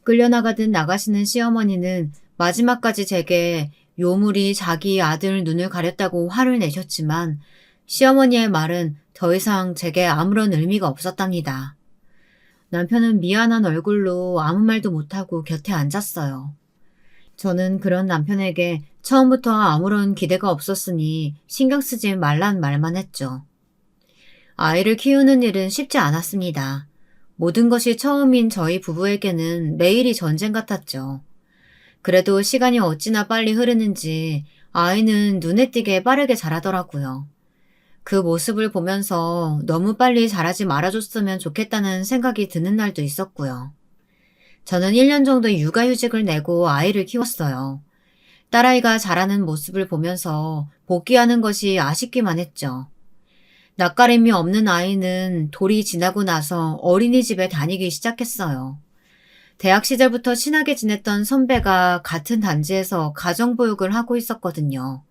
끌려나가듯 나가시는 시어머니는 마지막까지 제게 요물이 자기 아들 눈을 가렸다고 화를 내셨지만 시어머니의 말은 더 이상 제게 아무런 의미가 없었답니다. 남편은 미안한 얼굴로 아무 말도 못하고 곁에 앉았어요. 저는 그런 남편에게 처음부터 아무런 기대가 없었으니 신경 쓰지 말란 말만 했죠. 아이를 키우는 일은 쉽지 않았습니다. 모든 것이 처음인 저희 부부에게는 매일이 전쟁 같았죠. 그래도 시간이 어찌나 빨리 흐르는지 아이는 눈에 띄게 빠르게 자라더라고요. 그 모습을 보면서 너무 빨리 자라지 말아줬으면 좋겠다는 생각이 드는 날도 있었고요. 저는 1년 정도 육아휴직을 내고 아이를 키웠어요. 딸아이가 자라는 모습을 보면서 복귀하는 것이 아쉽기만 했죠. 낯가림이 없는 아이는 돌이 지나고 나서 어린이집에 다니기 시작했어요. 대학 시절부터 친하게 지냈던 선배가 같은 단지에서 가정보육을 하고 있었거든요.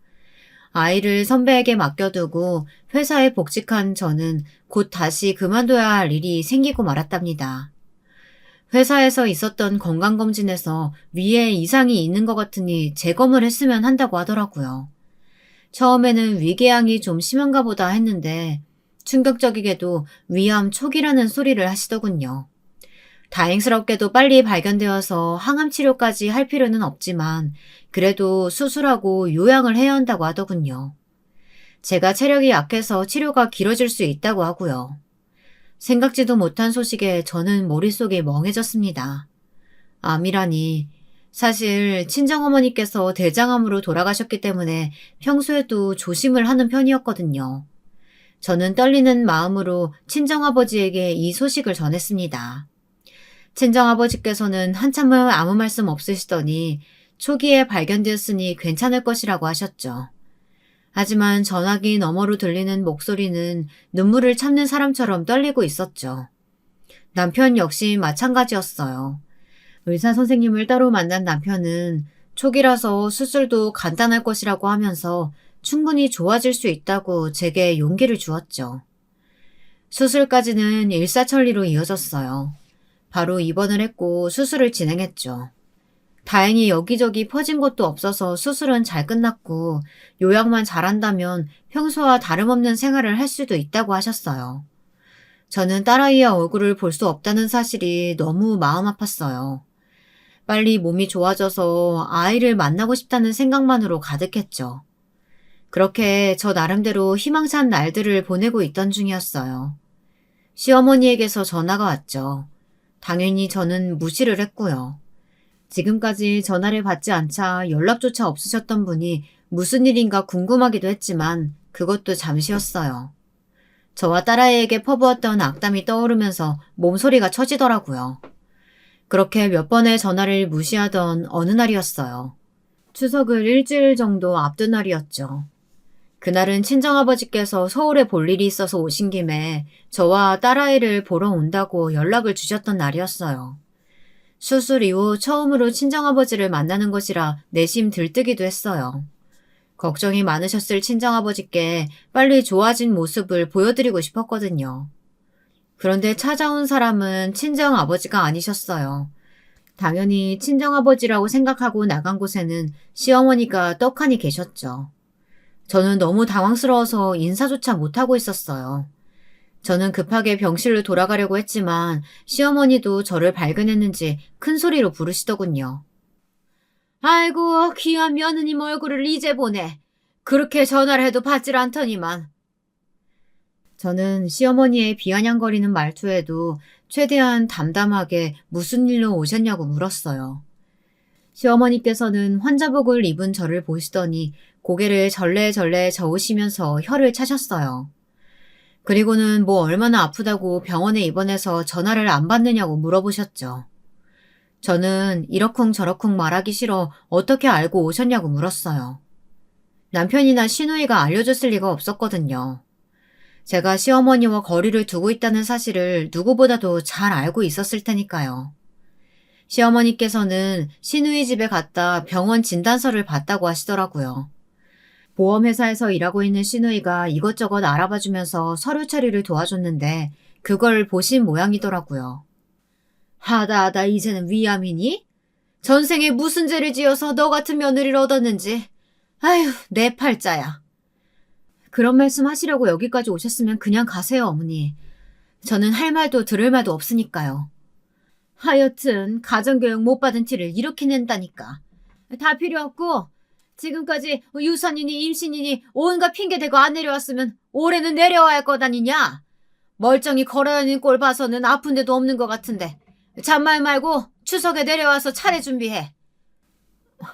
아이를 선배에게 맡겨두고 회사에 복직한 저는 곧 다시 그만둬야 할 일이 생기고 말았답니다. 회사에서 있었던 건강검진에서 위에 이상이 있는 것 같으니 재검을 했으면 한다고 하더라고요. 처음에는 위궤양이 좀 심한가 보다 했는데 충격적이게도 위암 초기라는 소리를 하시더군요. 다행스럽게도 빨리 발견되어서 항암 치료까지 할 필요는 없지만 그래도 수술하고 요양을 해야 한다고 하더군요. 제가 체력이 약해서 치료가 길어질 수 있다고 하고요. 생각지도 못한 소식에 저는 머릿속이 멍해졌습니다. 암이라니. 사실 친정어머니께서 대장암으로 돌아가셨기 때문에 평소에도 조심을 하는 편이었거든요. 저는 떨리는 마음으로 친정아버지에게 이 소식을 전했습니다. 친정아버지께서는 한참을 아무 말씀 없으시더니 초기에 발견되었으니 괜찮을 것이라고 하셨죠. 하지만 전화기 너머로 들리는 목소리는 눈물을 참는 사람처럼 떨리고 있었죠. 남편 역시 마찬가지였어요. 의사 선생님을 따로 만난 남편은 초기라서 수술도 간단할 것이라고 하면서 충분히 좋아질 수 있다고 제게 용기를 주었죠. 수술까지는 일사천리로 이어졌어요. 바로 입원을 했고 수술을 진행했죠. 다행히 여기저기 퍼진 것도 없어서 수술은 잘 끝났고 요양만 잘한다면 평소와 다름없는 생활을 할 수도 있다고 하셨어요. 저는 딸아이의 얼굴을 볼 수 없다는 사실이 너무 마음 아팠어요. 빨리 몸이 좋아져서 아이를 만나고 싶다는 생각만으로 가득했죠. 그렇게 저 나름대로 희망찬 날들을 보내고 있던 중이었어요. 시어머니에게서 전화가 왔죠. 당연히 저는 무시를 했고요. 지금까지 전화를 받지 않자 연락조차 없으셨던 분이 무슨 일인가 궁금하기도 했지만 그것도 잠시였어요. 저와 딸아이에게 퍼부었던 악담이 떠오르면서 몸소리가 처지더라고요. 그렇게 몇 번의 전화를 무시하던 어느 날이었어요. 추석을 일주일 정도 앞둔 날이었죠. 그날은 친정아버지께서 서울에 볼 일이 있어서 오신 김에 저와 딸아이를 보러 온다고 연락을 주셨던 날이었어요. 수술 이후 처음으로 친정아버지를 만나는 것이라 내심 들뜨기도 했어요. 걱정이 많으셨을 친정아버지께 빨리 좋아진 모습을 보여드리고 싶었거든요. 그런데 찾아온 사람은 친정아버지가 아니셨어요. 당연히 친정아버지라고 생각하고 나간 곳에는 시어머니가 떡하니 계셨죠. 저는 너무 당황스러워서 인사조차 못하고 있었어요. 저는 급하게 병실로 돌아가려고 했지만 시어머니도 저를 발견했는지 큰 소리로 부르시더군요. 아이고, 귀한 며느님 얼굴을 이제 보네. 그렇게 전화를 해도 받질 않더니만. 저는 시어머니의 비아냥거리는 말투에도 최대한 담담하게 무슨 일로 오셨냐고 물었어요. 시어머니께서는 환자복을 입은 저를 보시더니 고개를 절레절레 저으시면서 혀를 차셨어요. 그리고는 뭐 얼마나 아프다고 병원에 입원해서 전화를 안 받느냐고 물어보셨죠. 저는 이러쿵저러쿵 말하기 싫어 어떻게 알고 오셨냐고 물었어요. 남편이나 시누이가 알려줬을 리가 없었거든요. 제가 시어머니와 거리를 두고 있다는 사실을 누구보다도 잘 알고 있었을 테니까요. 시어머니께서는 시누이 집에 갔다 병원 진단서를 받다고 하시더라고요. 보험회사에서 일하고 있는 시누이가 이것저것 알아봐주면서 서류 처리를 도와줬는데 그걸 보신 모양이더라고요. 하다하다 이제는 위암이니? 전생에 무슨 죄를 지어서 너 같은 며느리를 얻었는지. 아휴, 내 팔자야. 그런 말씀 하시려고 여기까지 오셨으면 그냥 가세요, 어머니. 저는 할 말도 들을 말도 없으니까요. 하여튼 가정교육 못 받은 티를 이렇게 낸다니까. 다 필요 없고 지금까지 유산이니 임신이니 온갖 핑계 대고 안 내려왔으면 올해는 내려와야 할 것 아니냐? 멀쩡히 걸어다니는 꼴 봐서는 아픈 데도 없는 것 같은데 잔말 말고 추석에 내려와서 차례 준비해.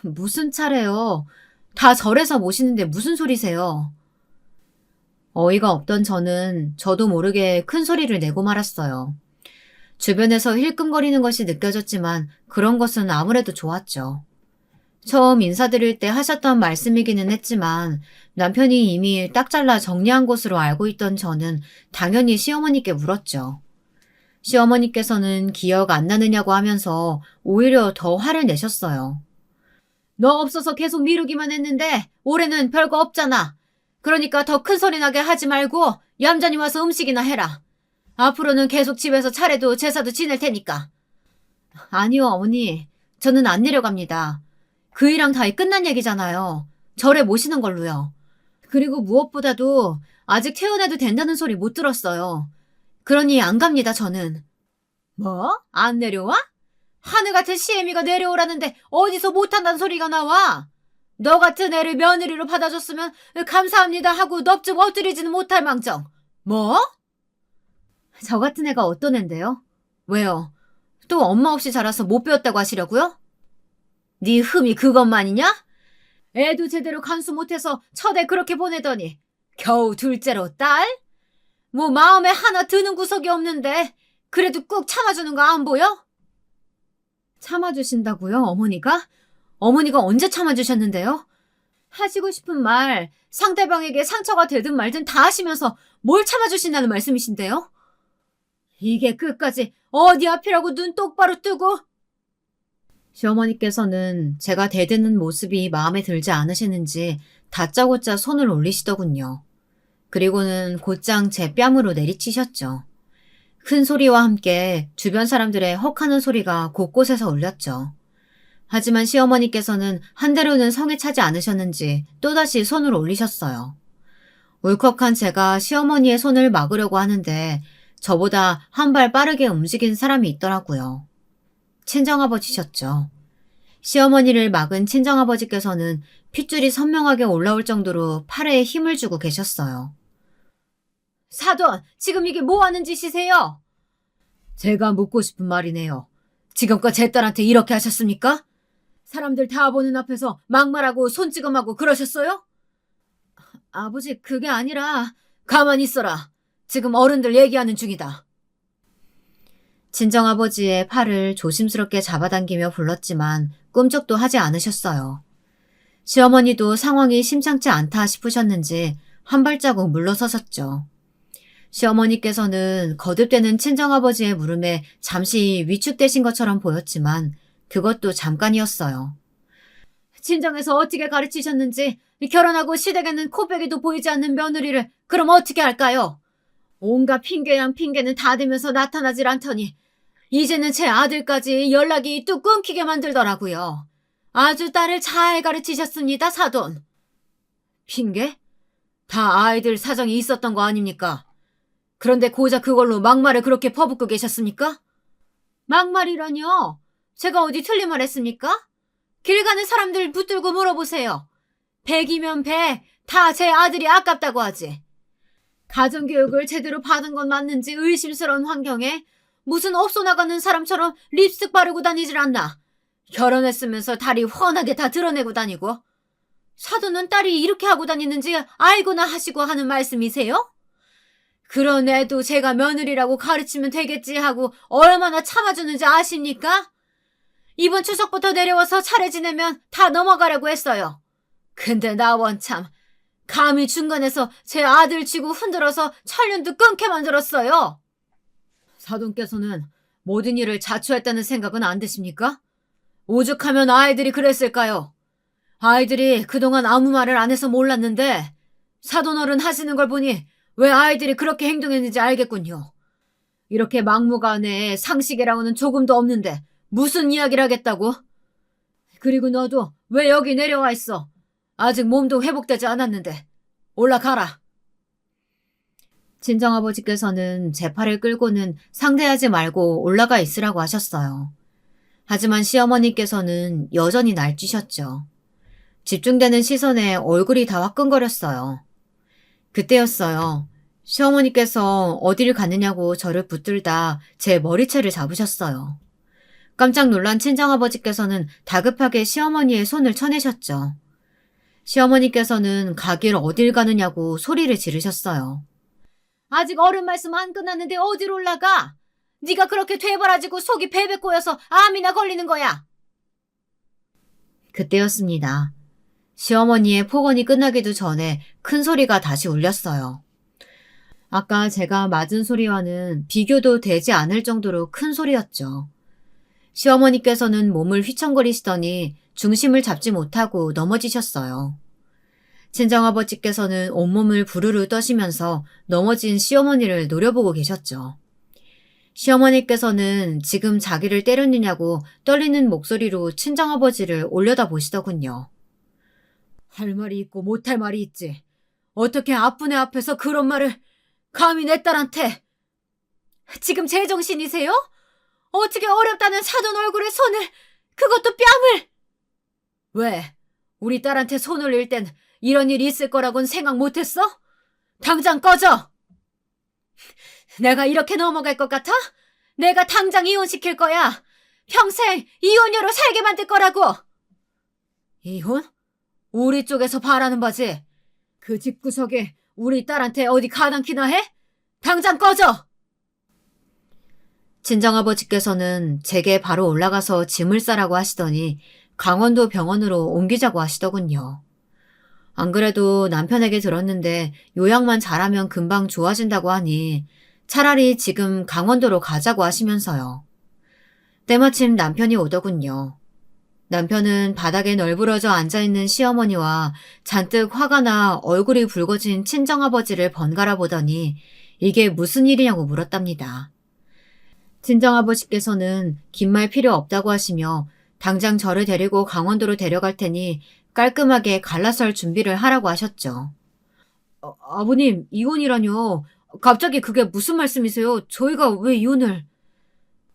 무슨 차례요? 다 절에서 모시는데 무슨 소리세요? 어이가 없던 저도 모르게 큰 소리를 내고 말았어요. 주변에서 힐끔거리는 것이 느껴졌지만 그런 것은 아무래도 좋았죠. 처음 인사드릴 때 하셨던 말씀이기는 했지만 남편이 이미 딱 잘라 정리한 것으로 알고 있던 저는 당연히 시어머니께 물었죠. 시어머니께서는 기억 안 나느냐고 하면서 오히려 더 화를 내셨어요. 너 없어서 계속 미루기만 했는데 올해는 별거 없잖아. 그러니까 더 큰 소리 나게 하지 말고 얌전히 와서 음식이나 해라. 앞으로는 계속 집에서 차례도 제사도 지낼 테니까. 아니요, 어머니. 저는 안 내려갑니다. 그 일랑 다 끝난 얘기잖아요. 절에 모시는 걸로요. 그리고 무엇보다도 아직 퇴원해도 된다는 소리 못 들었어요. 그러니 안 갑니다, 저는. 뭐? 안 내려와? 하늘 같은 시애미가 내려오라는데 어디서 못한다는 소리가 나와? 너 같은 애를 며느리로 받아줬으면 감사합니다 하고 넙죽 엎드리지는 못할 망정. 뭐? 저 같은 애가 어떤 앤데요? 왜요? 또 엄마 없이 자라서 못 배웠다고 하시려고요? 네 흠이 그것만이냐? 애도 제대로 간수 못해서 첫애 그렇게 보내더니 겨우 둘째로 딸? 뭐 마음에 하나 드는 구석이 없는데 그래도 꾹 참아주는 거 안 보여? 참아주신다고요, 어머니가? 어머니가 언제 참아주셨는데요? 하시고 싶은 말, 상대방에게 상처가 되든 말든 다 하시면서 뭘 참아주신다는 말씀이신데요? 이게 끝까지 어디 앞이라고 눈 똑바로 뜨고? 시어머니께서는 제가 대드는 모습이 마음에 들지 않으시는지 다짜고짜 손을 올리시더군요. 그리고는 곧장 제 뺨으로 내리치셨죠. 큰 소리와 함께 주변 사람들의 헉하는 소리가 곳곳에서 울렸죠. 하지만 시어머니께서는 한 대로는 성에 차지 않으셨는지 또다시 손을 올리셨어요. 울컥한 제가 시어머니의 손을 막으려고 하는데 저보다 한 발 빠르게 움직인 사람이 있더라고요. 친정아버지셨죠. 시어머니를 막은 친정아버지께서는 핏줄이 선명하게 올라올 정도로 팔에 힘을 주고 계셨어요. 사돈, 지금 이게 뭐 하는 짓이세요? 제가 묻고 싶은 말이네요. 지금껏 제 딸한테 이렇게 하셨습니까? 사람들 다 보는 앞에서 막말하고 손찌검하고 그러셨어요? 아버지, 그게 아니라 가만히 있어라. 지금 어른들 얘기하는 중이다. 친정아버지의 팔을 조심스럽게 잡아당기며 불렀지만 꿈쩍도 하지 않으셨어요. 시어머니도 상황이 심상치 않다 싶으셨는지 한 발자국 물러서셨죠. 시어머니께서는 거듭되는 친정아버지의 물음에 잠시 위축되신 것처럼 보였지만 그것도 잠깐이었어요. 친정에서 어떻게 가르치셨는지 결혼하고 시댁에는 코빼기도 보이지 않는 며느리를 그럼 어떻게 할까요? 온갖 핑계랑 핑계는 다 대면서 나타나질 않더니 이제는 제 아들까지 연락이 뚝 끊기게 만들더라고요. 아주 딸을 잘 가르치셨습니다, 사돈. 핑계? 다 아이들 사정이 있었던 거 아닙니까? 그런데 고작 그걸로 막말을 그렇게 퍼붓고 계셨습니까? 막말이라뇨? 제가 어디 틀린 말 했습니까? 길 가는 사람들 붙들고 물어보세요. 100이면 100, 다 제 아들이 아깝다고 하지. 가정교육을 제대로 받은 건 맞는지 의심스러운 환경에 무슨 업소 나가는 사람처럼 립스틱 바르고 다니질 않나. 결혼했으면서 다리 훤하게 다 드러내고 다니고. 사돈은 딸이 이렇게 하고 다니는지 알고나 하시고 하는 말씀이세요? 그런 애도 제가 며느리라고 가르치면 되겠지 하고 얼마나 참아주는지 아십니까? 이번 추석부터 내려와서 차례 지내면 다 넘어가려고 했어요. 근데 나 원참 감히 중간에서 제 아들 치고 흔들어서 천륜도 끊게 만들었어요. 사돈께서는 모든 일을 자초했다는 생각은 안 드십니까? 오죽하면 아이들이 그랬을까요? 아이들이 그동안 아무 말을 안 해서 몰랐는데 사돈어른 하시는 걸 보니 왜 아이들이 그렇게 행동했는지 알겠군요. 이렇게 막무가내에 상식이라고는 조금도 없는데 무슨 이야기를 하겠다고? 그리고 너도 왜 여기 내려와 있어? 아직 몸도 회복되지 않았는데 올라가라. 친정아버지께서는 제 팔을 끌고는 상대하지 말고 올라가 있으라고 하셨어요. 하지만 시어머니께서는 여전히 날뛰셨죠. 집중되는 시선에 얼굴이 다 화끈거렸어요. 그때였어요. 시어머니께서 어디를 갔느냐고 저를 붙들다 제 머리채를 잡으셨어요. 깜짝 놀란 친정아버지께서는 다급하게 시어머니의 손을 쳐내셨죠. 시어머니께서는 가길 어딜 가느냐고 소리를 지르셨어요. 아직 어른 말씀 안 끝났는데 어디로 올라가? 네가 그렇게 되버라지고 속이 베베 꼬여서 암이나 걸리는 거야. 그때였습니다. 시어머니의 폭언이 끝나기도 전에 큰 소리가 다시 울렸어요. 아까 제가 맞은 소리와는 비교도 되지 않을 정도로 큰 소리였죠. 시어머니께서는 몸을 휘청거리시더니 중심을 잡지 못하고 넘어지셨어요. 친정아버지께서는 온몸을 부르르 떠시면서 넘어진 시어머니를 노려보고 계셨죠. 시어머니께서는 지금 자기를 때렸느냐고 떨리는 목소리로 친정아버지를 올려다보시더군요. 할 말이 있고 못할 말이 있지. 어떻게 아픈 애 앞에서 그런 말을 감히 내 딸한테. 지금 제정신이세요? 어떻게 어렵다는 사돈 얼굴에 손을, 그것도 뺨을. 왜? 우리 딸한테 손 올릴 땐 이런 일이 있을 거라고는 생각 못했어? 당장 꺼져! 내가 이렇게 넘어갈 것 같아? 내가 당장 이혼시킬 거야. 평생 이혼녀로 살게 만들 거라고. 이혼? 우리 쪽에서 바라는 바지. 그 집구석에 우리 딸한테 어디 가당키나 해? 당장 꺼져! 친정아버지께서는 제게 바로 올라가서 짐을 싸라고 하시더니 강원도 병원으로 옮기자고 하시더군요. 안 그래도 남편에게 들었는데 요양만 잘하면 금방 좋아진다고 하니 차라리 지금 강원도로 가자고 하시면서요. 때마침 남편이 오더군요. 남편은 바닥에 널브러져 앉아있는 시어머니와 잔뜩 화가 나 얼굴이 붉어진 친정아버지를 번갈아 보더니 이게 무슨 일이냐고 물었답니다. 친정아버지께서는 긴 말 필요 없다고 하시며 당장 저를 데리고 강원도로 데려갈 테니 깔끔하게 갈라설 준비를 하라고 하셨죠. 아버님, 이혼이라뇨. 갑자기 그게 무슨 말씀이세요? 저희가 왜 이혼을...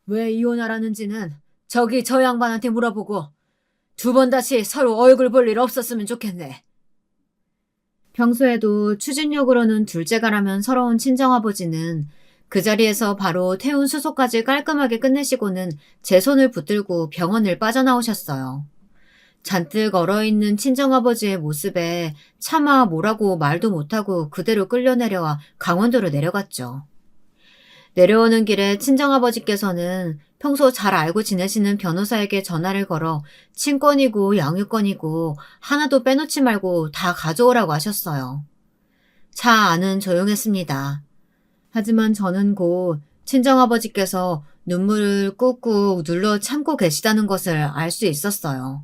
왜 이혼하라는지는 저기 저 양반한테 물어보고 두 번 다시 서로 얼굴 볼 일 없었으면 좋겠네. 평소에도 추진력으로는 둘째가라면 서러운 친정아버지는 그 자리에서 바로 태운 수소까지 깔끔하게 끝내시고는 제 손을 붙들고 병원을 빠져나오셨어요. 잔뜩 얼어있는 친정아버지의 모습에 차마 뭐라고 말도 못하고 그대로 끌려내려와 강원도로 내려갔죠. 내려오는 길에 친정아버지께서는 평소 잘 알고 지내시는 변호사에게 전화를 걸어 친권이고 양육권이고 하나도 빼놓지 말고 다 가져오라고 하셨어요. 차 안은 조용했습니다. 하지만 저는 곧 친정아버지께서 눈물을 꾹꾹 눌러 참고 계시다는 것을 알 수 있었어요.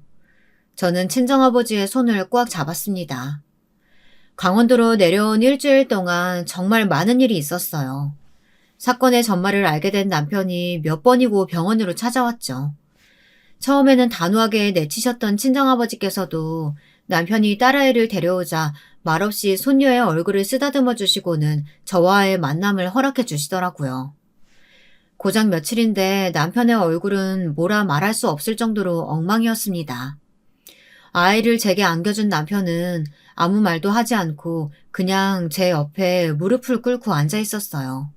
저는 친정아버지의 손을 꽉 잡았습니다. 강원도로 내려온 일주일 동안 정말 많은 일이 있었어요. 사건의 전말을 알게 된 남편이 몇 번이고 병원으로 찾아왔죠. 처음에는 단호하게 내치셨던 친정아버지께서도 남편이 딸아이를 데려오자 말없이 손녀의 얼굴을 쓰다듬어 주시고는 저와의 만남을 허락해 주시더라고요. 고작 며칠인데 남편의 얼굴은 뭐라 말할 수 없을 정도로 엉망이었습니다. 아이를 제게 안겨준 남편은 아무 말도 하지 않고 그냥 제 옆에 무릎을 꿇고 앉아 있었어요.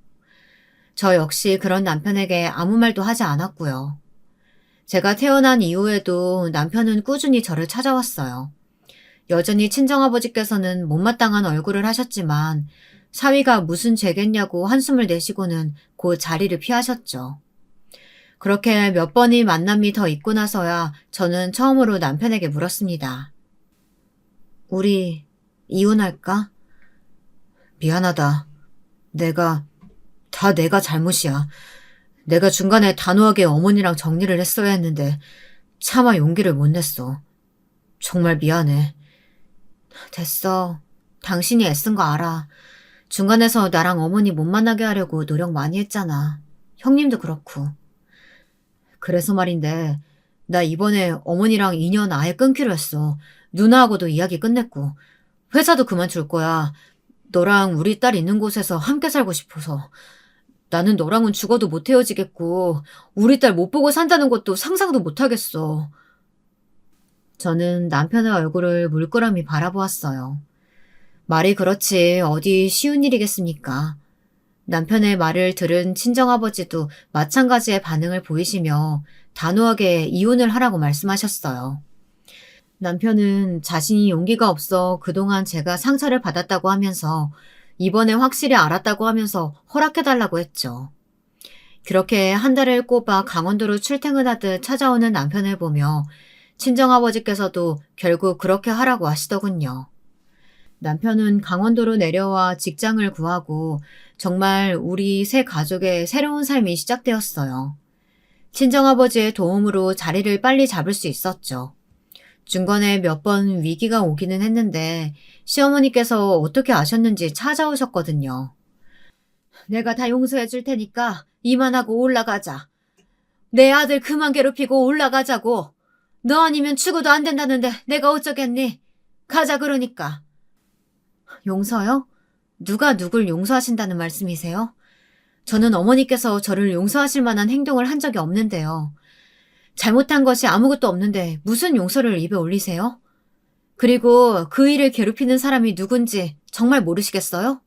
저 역시 그런 남편에게 아무 말도 하지 않았고요. 제가 태어난 이후에도 남편은 꾸준히 저를 찾아왔어요. 여전히 친정아버지께서는 못마땅한 얼굴을 하셨지만 사위가 무슨 죄겠냐고 한숨을 내쉬고는 곧 자리를 피하셨죠. 그렇게 몇 번의 만남이 더 있고 나서야 저는 처음으로 남편에게 물었습니다. 우리 이혼할까? 미안하다. 내가 잘못이야. 내가 중간에 단호하게 어머니랑 정리를 했어야 했는데 차마 용기를 못 냈어. 정말 미안해. 됐어. 당신이 애쓴 거 알아. 중간에서 나랑 어머니 못 만나게 하려고 노력 많이 했잖아. 형님도 그렇고. 그래서 말인데 나 이번에 어머니랑 인연 아예 끊기로 했어. 누나하고도 이야기 끝냈고. 회사도 그만둘 거야. 너랑 우리 딸 있는 곳에서 함께 살고 싶어서. 나는 너랑은 죽어도 못 헤어지겠고 우리 딸 못 보고 산다는 것도 상상도 못 하겠어. 저는 남편의 얼굴을 물끄러미 바라보았어요. 말이 그렇지 어디 쉬운 일이겠습니까? 남편의 말을 들은 친정아버지도 마찬가지의 반응을 보이시며 단호하게 이혼을 하라고 말씀하셨어요. 남편은 자신이 용기가 없어 그동안 제가 상처를 받았다고 하면서 이번에 확실히 알았다고 하면서 허락해달라고 했죠. 그렇게 한 달을 꼽아 강원도로 출퇴근하듯 찾아오는 남편을 보며 친정아버지께서도 결국 그렇게 하라고 하시더군요. 남편은 강원도로 내려와 직장을 구하고 정말 우리 세 가족의 새로운 삶이 시작되었어요. 친정아버지의 도움으로 자리를 빨리 잡을 수 있었죠. 중간에 몇 번 위기가 오기는 했는데 시어머니께서 어떻게 아셨는지 찾아오셨거든요. 내가 다 용서해 줄 테니까 이만하고 올라가자. 내 아들 그만 괴롭히고 올라가자고. 너 아니면 죽어도 안 된다는데 내가 어쩌겠니? 가자 그러니까. 용서요? 누가 누굴 용서하신다는 말씀이세요? 저는 어머니께서 저를 용서하실 만한 행동을 한 적이 없는데요. 잘못한 것이 아무것도 없는데 무슨 용서를 입에 올리세요? 그리고 그 일을 괴롭히는 사람이 누군지 정말 모르시겠어요?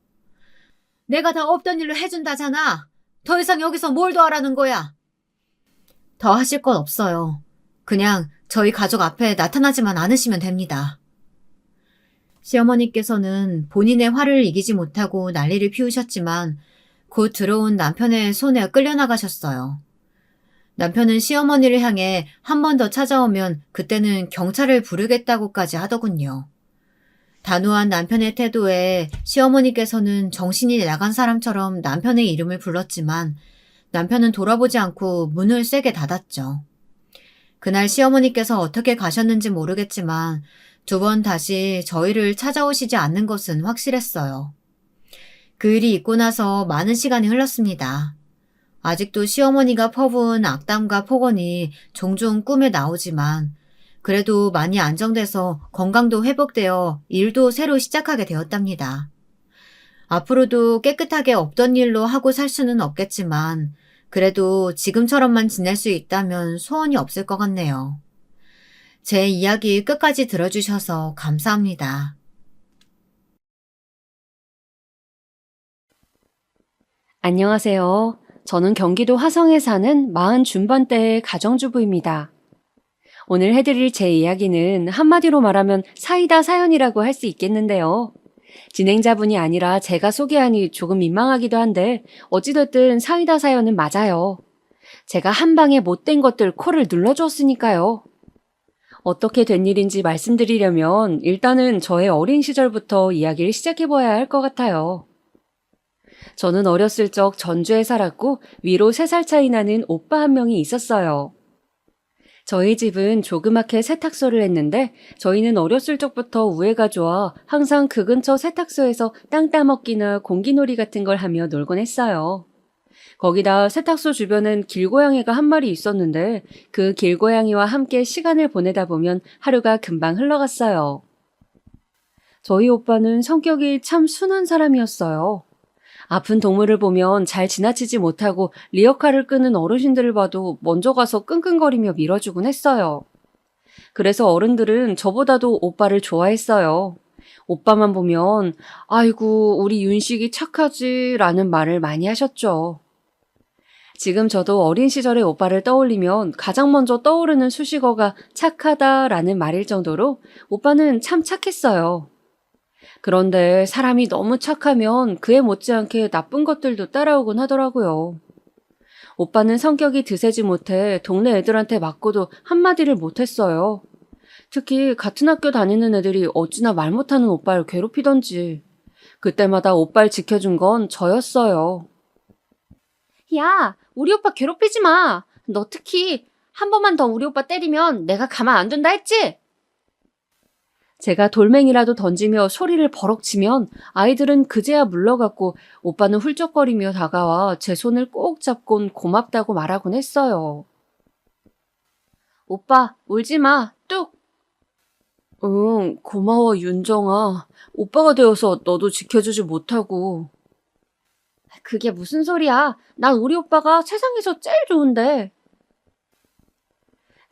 내가 다 없던 일로 해준다잖아. 더 이상 여기서 뭘 더 하라는 거야? 더 하실 건 없어요. 그냥 저희 가족 앞에 나타나지만 않으시면 됩니다. 시어머니께서는 본인의 화를 이기지 못하고 난리를 피우셨지만 곧 들어온 남편의 손에 끌려나가셨어요. 남편은 시어머니를 향해 한 번 더 찾아오면 그때는 경찰을 부르겠다고까지 하더군요. 단호한 남편의 태도에 시어머니께서는 정신이 나간 사람처럼 남편의 이름을 불렀지만 남편은 돌아보지 않고 문을 세게 닫았죠. 그날 시어머니께서 어떻게 가셨는지 모르겠지만 두 번 다시 저희를 찾아오시지 않는 것은 확실했어요. 그 일이 있고 나서 많은 시간이 흘렀습니다. 아직도 시어머니가 퍼부은 악담과 폭언이 종종 꿈에 나오지만 그래도 많이 안정돼서 건강도 회복되어 일도 새로 시작하게 되었답니다. 앞으로도 깨끗하게 없던 일로 하고 살 수는 없겠지만 그래도 지금처럼만 지낼 수 있다면 소원이 없을 것 같네요. 제 이야기 끝까지 들어주셔서 감사합니다. 안녕하세요. 저는 경기도 화성에 사는 40 중반대의 가정주부입니다. 오늘 해드릴 제 이야기는 한마디로 말하면 사이다 사연이라고 할 수 있겠는데요. 진행자분이 아니라 제가 소개하니 조금 민망하기도 한데 어찌됐든 사이다 사연은 맞아요. 제가 한 방에 못된 것들 코를 눌러주었으니까요. 어떻게 된 일인지 말씀드리려면 일단은 저의 어린 시절부터 이야기를 시작해봐야 할 것 같아요. 저는 어렸을 적 전주에 살았고 위로 3살 차이 나는 오빠 한 명이 있었어요. 저희 집은 조그맣게 세탁소를 했는데 저희는 어렸을 적부터 우애가 좋아 항상 그 근처 세탁소에서 땅 따먹기나 공기놀이 같은 걸 하며 놀곤 했어요. 거기다 세탁소 주변엔 길고양이가 한 마리 있었는데 그 길고양이와 함께 시간을 보내다 보면 하루가 금방 흘러갔어요. 저희 오빠는 성격이 참 순한 사람이었어요. 아픈 동물을 보면 잘 지나치지 못하고 리어카를 끄는 어르신들을 봐도 먼저 가서 끙끙거리며 밀어주곤 했어요. 그래서 어른들은 저보다도 오빠를 좋아했어요. 오빠만 보면 아이고 우리 윤식이 착하지 라는 말을 많이 하셨죠. 지금 저도 어린 시절의 오빠를 떠올리면 가장 먼저 떠오르는 수식어가 착하다라는 말일 정도로 오빠는 참 착했어요. 그런데 사람이 너무 착하면 그에 못지않게 나쁜 것들도 따라오곤 하더라고요. 오빠는 성격이 드세지 못해 동네 애들한테 맞고도 한마디를 못했어요. 특히 같은 학교 다니는 애들이 어찌나 말 못하는 오빠를 괴롭히던지. 그때마다 오빠를 지켜준 건 저였어요. 야, 우리 오빠 괴롭히지 마. 너 특히 한 번만 더 우리 오빠 때리면 내가 가만 안 둔다 했지? 제가 돌멩이라도 던지며 소리를 버럭 치면 아이들은 그제야 물러갔고 오빠는 훌쩍거리며 다가와 제 손을 꼭 잡곤 고맙다고 말하곤 했어요. 오빠, 울지 마. 뚝. 응, 고마워 윤정아. 오빠가 되어서 너도 지켜주지 못하고. 그게 무슨 소리야. 난 우리 오빠가 세상에서 제일 좋은데.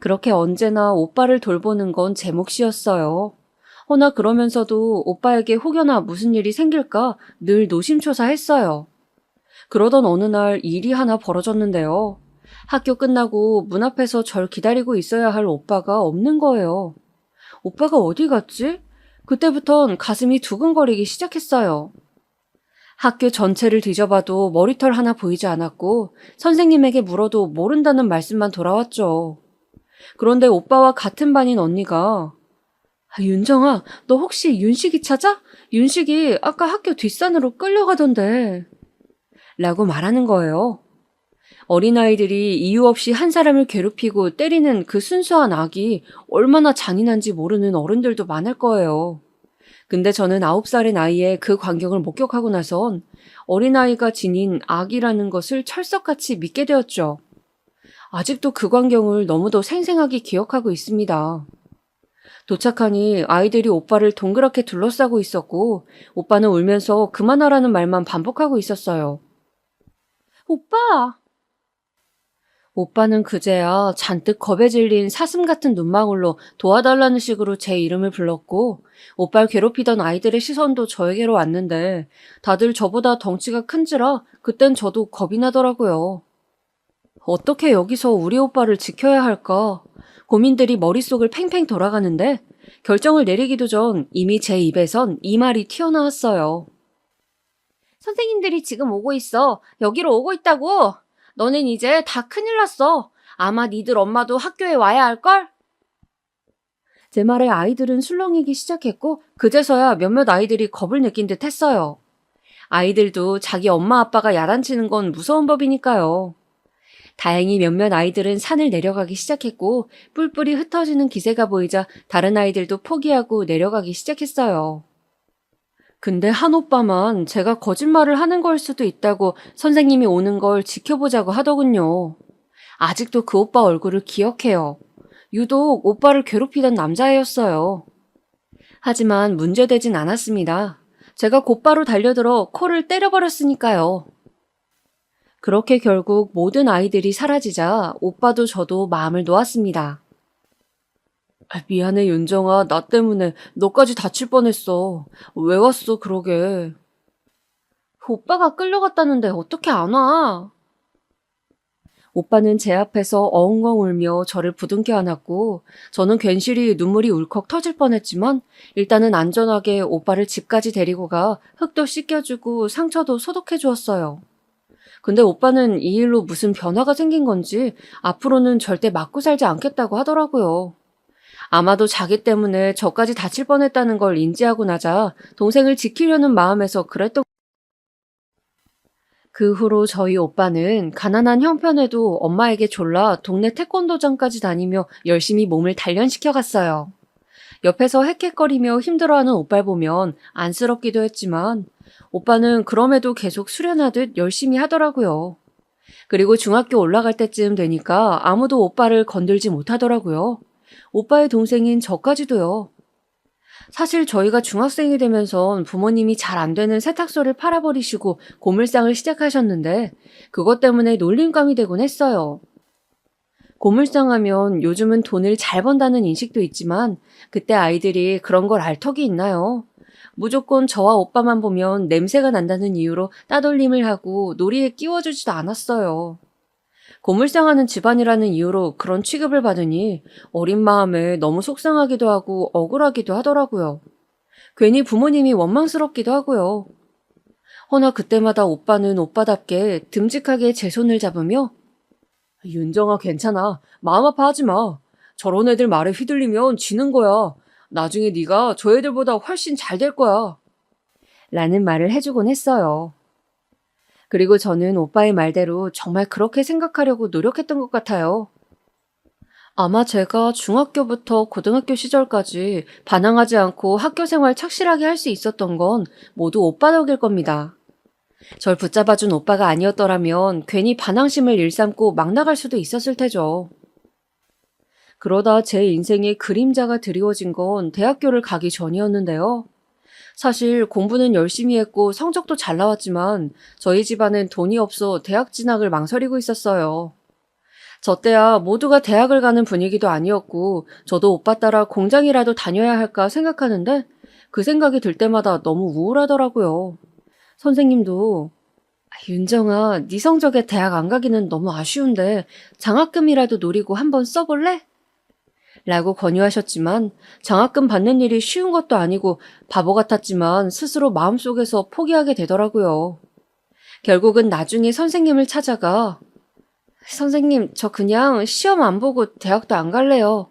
그렇게 언제나 오빠를 돌보는 건 제 몫이었어요. 허나 그러면서도 오빠에게 혹여나 무슨 일이 생길까 늘 노심초사했어요. 그러던 어느 날 일이 하나 벌어졌는데요. 학교 끝나고 문 앞에서 절 기다리고 있어야 할 오빠가 없는 거예요. 오빠가 어디 갔지? 그때부턴 가슴이 두근거리기 시작했어요. 학교 전체를 뒤져봐도 머리털 하나 보이지 않았고 선생님에게 물어도 모른다는 말씀만 돌아왔죠. 그런데 오빠와 같은 반인 언니가 윤정아, 너 혹시 윤식이 찾아? 윤식이 아까 학교 뒷산으로 끌려가던데. 라고 말하는 거예요. 어린아이들이 이유 없이 한 사람을 괴롭히고 때리는 그 순수한 악이 얼마나 잔인한지 모르는 어른들도 많을 거예요. 근데 저는 9살의 나이에 그 광경을 목격하고 나선 어린아이가 지닌 악이라는 것을 철석같이 믿게 되었죠. 아직도 그 광경을 너무도 생생하게 기억하고 있습니다. 도착하니 아이들이 오빠를 동그랗게 둘러싸고 있었고 오빠는 울면서 그만하라는 말만 반복하고 있었어요. 오빠! 오빠는 그제야 잔뜩 겁에 질린 사슴 같은 눈망울로 도와달라는 식으로 제 이름을 불렀고 오빠를 괴롭히던 아이들의 시선도 저에게로 왔는데 다들 저보다 덩치가 큰지라 그땐 저도 겁이 나더라고요. 어떻게 여기서 우리 오빠를 지켜야 할까? 고민들이 머릿속을 팽팽 돌아가는데 결정을 내리기도 전 이미 제 입에선 이 말이 튀어나왔어요. 선생님들이 지금 오고 있어. 여기로 오고 있다고. 너넨 이제 다 큰일 났어. 아마 니들 엄마도 학교에 와야 할걸? 제 말에 아이들은 술렁이기 시작했고 그제서야 몇몇 아이들이 겁을 느낀 듯 했어요. 아이들도 자기 엄마 아빠가 야단치는 건 무서운 법이니까요. 다행히 몇몇 아이들은 산을 내려가기 시작했고 뿔뿔이 흩어지는 기세가 보이자 다른 아이들도 포기하고 내려가기 시작했어요. 근데 한 오빠만 제가 거짓말을 하는 걸 수도 있다고 선생님이 오는 걸 지켜보자고 하더군요. 아직도 그 오빠 얼굴을 기억해요. 유독 오빠를 괴롭히던 남자애였어요. 하지만 문제되진 않았습니다. 제가 곧바로 달려들어 코를 때려버렸으니까요. 그렇게 결국 모든 아이들이 사라지자 오빠도 저도 마음을 놓았습니다. 미안해 윤정아, 나 때문에 너까지 다칠 뻔했어. 왜 왔어 그러게. 오빠가 끌려갔다는데 어떻게 안 와? 오빠는 제 앞에서 엉엉 울며 저를 부둥켜 안았고 저는 괜시리 눈물이 울컥 터질 뻔했지만 일단은 안전하게 오빠를 집까지 데리고 가 흙도 씻겨주고 상처도 소독해 주었어요. 근데 오빠는 이 일로 무슨 변화가 생긴 건지 앞으로는 절대 맞고 살지 않겠다고 하더라고요. 아마도 자기 때문에 저까지 다칠 뻔했다는 걸 인지하고 나자 동생을 지키려는 마음에서 그랬던. 그 후로 저희 오빠는 가난한 형편에도 엄마에게 졸라 동네 태권도장까지 다니며 열심히 몸을 단련시켜 갔어요. 옆에서 헥헥거리며 힘들어하는 오빠를 보면 안쓰럽기도 했지만 오빠는 그럼에도 계속 수련하듯 열심히 하더라고요. 그리고 중학교 올라갈 때쯤 되니까 아무도 오빠를 건들지 못하더라고요. 오빠의 동생인 저까지도요. 사실 저희가 중학생이 되면선 부모님이 잘 안 되는 세탁소를 팔아버리시고 고물상을 시작하셨는데 그것 때문에 놀림감이 되곤 했어요. 고물상 하면 요즘은 돈을 잘 번다는 인식도 있지만 그때 아이들이 그런 걸 알 턱이 있나요? 무조건 저와 오빠만 보면 냄새가 난다는 이유로 따돌림을 하고 놀이에 끼워주지도 않았어요. 고물상하는 집안이라는 이유로 그런 취급을 받으니 어린 마음에 너무 속상하기도 하고 억울하기도 하더라고요. 괜히 부모님이 원망스럽기도 하고요. 허나 그때마다 오빠는 오빠답게 듬직하게 제 손을 잡으며 윤정아 괜찮아. 마음 아파하지 마. 저런 애들 말에 휘둘리면 지는 거야. 나중에 네가 저 애들보다 훨씬 잘 될 거야. 라는 말을 해주곤 했어요. 그리고 저는 오빠의 말대로 정말 그렇게 생각하려고 노력했던 것 같아요. 아마 제가 중학교부터 고등학교 시절까지 반항하지 않고 학교 생활 착실하게 할 수 있었던 건 모두 오빠 덕일 겁니다. 절 붙잡아준 오빠가 아니었더라면 괜히 반항심을 일삼고 막 나갈 수도 있었을 테죠. 그러다 제 인생에 그림자가 드리워진 건 대학교를 가기 전이었는데요. 사실 공부는 열심히 했고 성적도 잘 나왔지만 저희 집안은 돈이 없어 대학 진학을 망설이고 있었어요. 저 때야 모두가 대학을 가는 분위기도 아니었고 저도 오빠 따라 공장이라도 다녀야 할까 생각하는데 그 생각이 들 때마다 너무 우울하더라고요. 선생님도 윤정아, 네 성적에 대학 안 가기는 너무 아쉬운데 장학금이라도 노리고 한번 써볼래? 라고 권유하셨지만 장학금 받는 일이 쉬운 것도 아니고 바보 같았지만 스스로 마음속에서 포기하게 되더라고요. 결국은 나중에 선생님을 찾아가 선생님, 저 그냥 시험 안 보고 대학도 안 갈래요.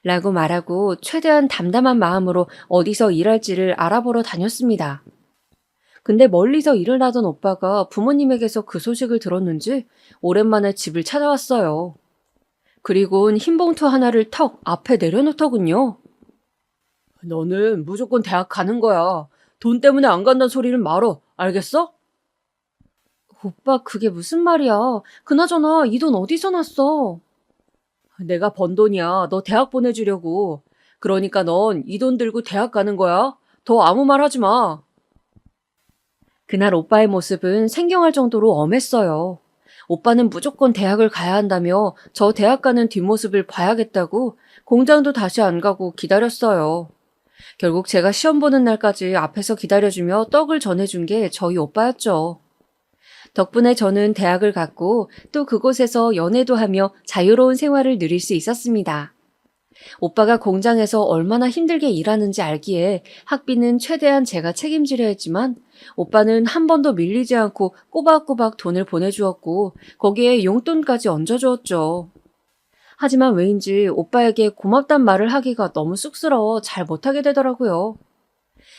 라고 말하고 최대한 담담한 마음으로 어디서 일할지를 알아보러 다녔습니다. 근데 멀리서 일을 하던 오빠가 부모님에게서 그 소식을 들었는지 오랜만에 집을 찾아왔어요. 그리고는 흰 봉투 하나를 턱 앞에 내려놓더군요. 너는 무조건 대학 가는 거야. 돈 때문에 안 간다는 소리는 말어. 알겠어? 오빠 그게 무슨 말이야. 그나저나 이 돈 어디서 났어? 내가 번 돈이야. 너 대학 보내주려고. 그러니까 넌 이 돈 들고 대학 가는 거야. 더 아무 말 하지 마. 그날 오빠의 모습은 생경할 정도로 엄했어요. 오빠는 무조건 대학을 가야 한다며 저 대학 가는 뒷모습을 봐야겠다고 공장도 다시 안 가고 기다렸어요. 결국 제가 시험 보는 날까지 앞에서 기다려주며 떡을 전해준 게 저희 오빠였죠. 덕분에 저는 대학을 갔고 또 그곳에서 연애도 하며 자유로운 생활을 누릴 수 있었습니다. 오빠가 공장에서 얼마나 힘들게 일하는지 알기에 학비는 최대한 제가 책임지려 했지만 오빠는 한 번도 밀리지 않고 꼬박꼬박 돈을 보내주었고 거기에 용돈까지 얹어주었죠. 하지만 왜인지 오빠에게 고맙단 말을 하기가 너무 쑥스러워 잘 못하게 되더라고요.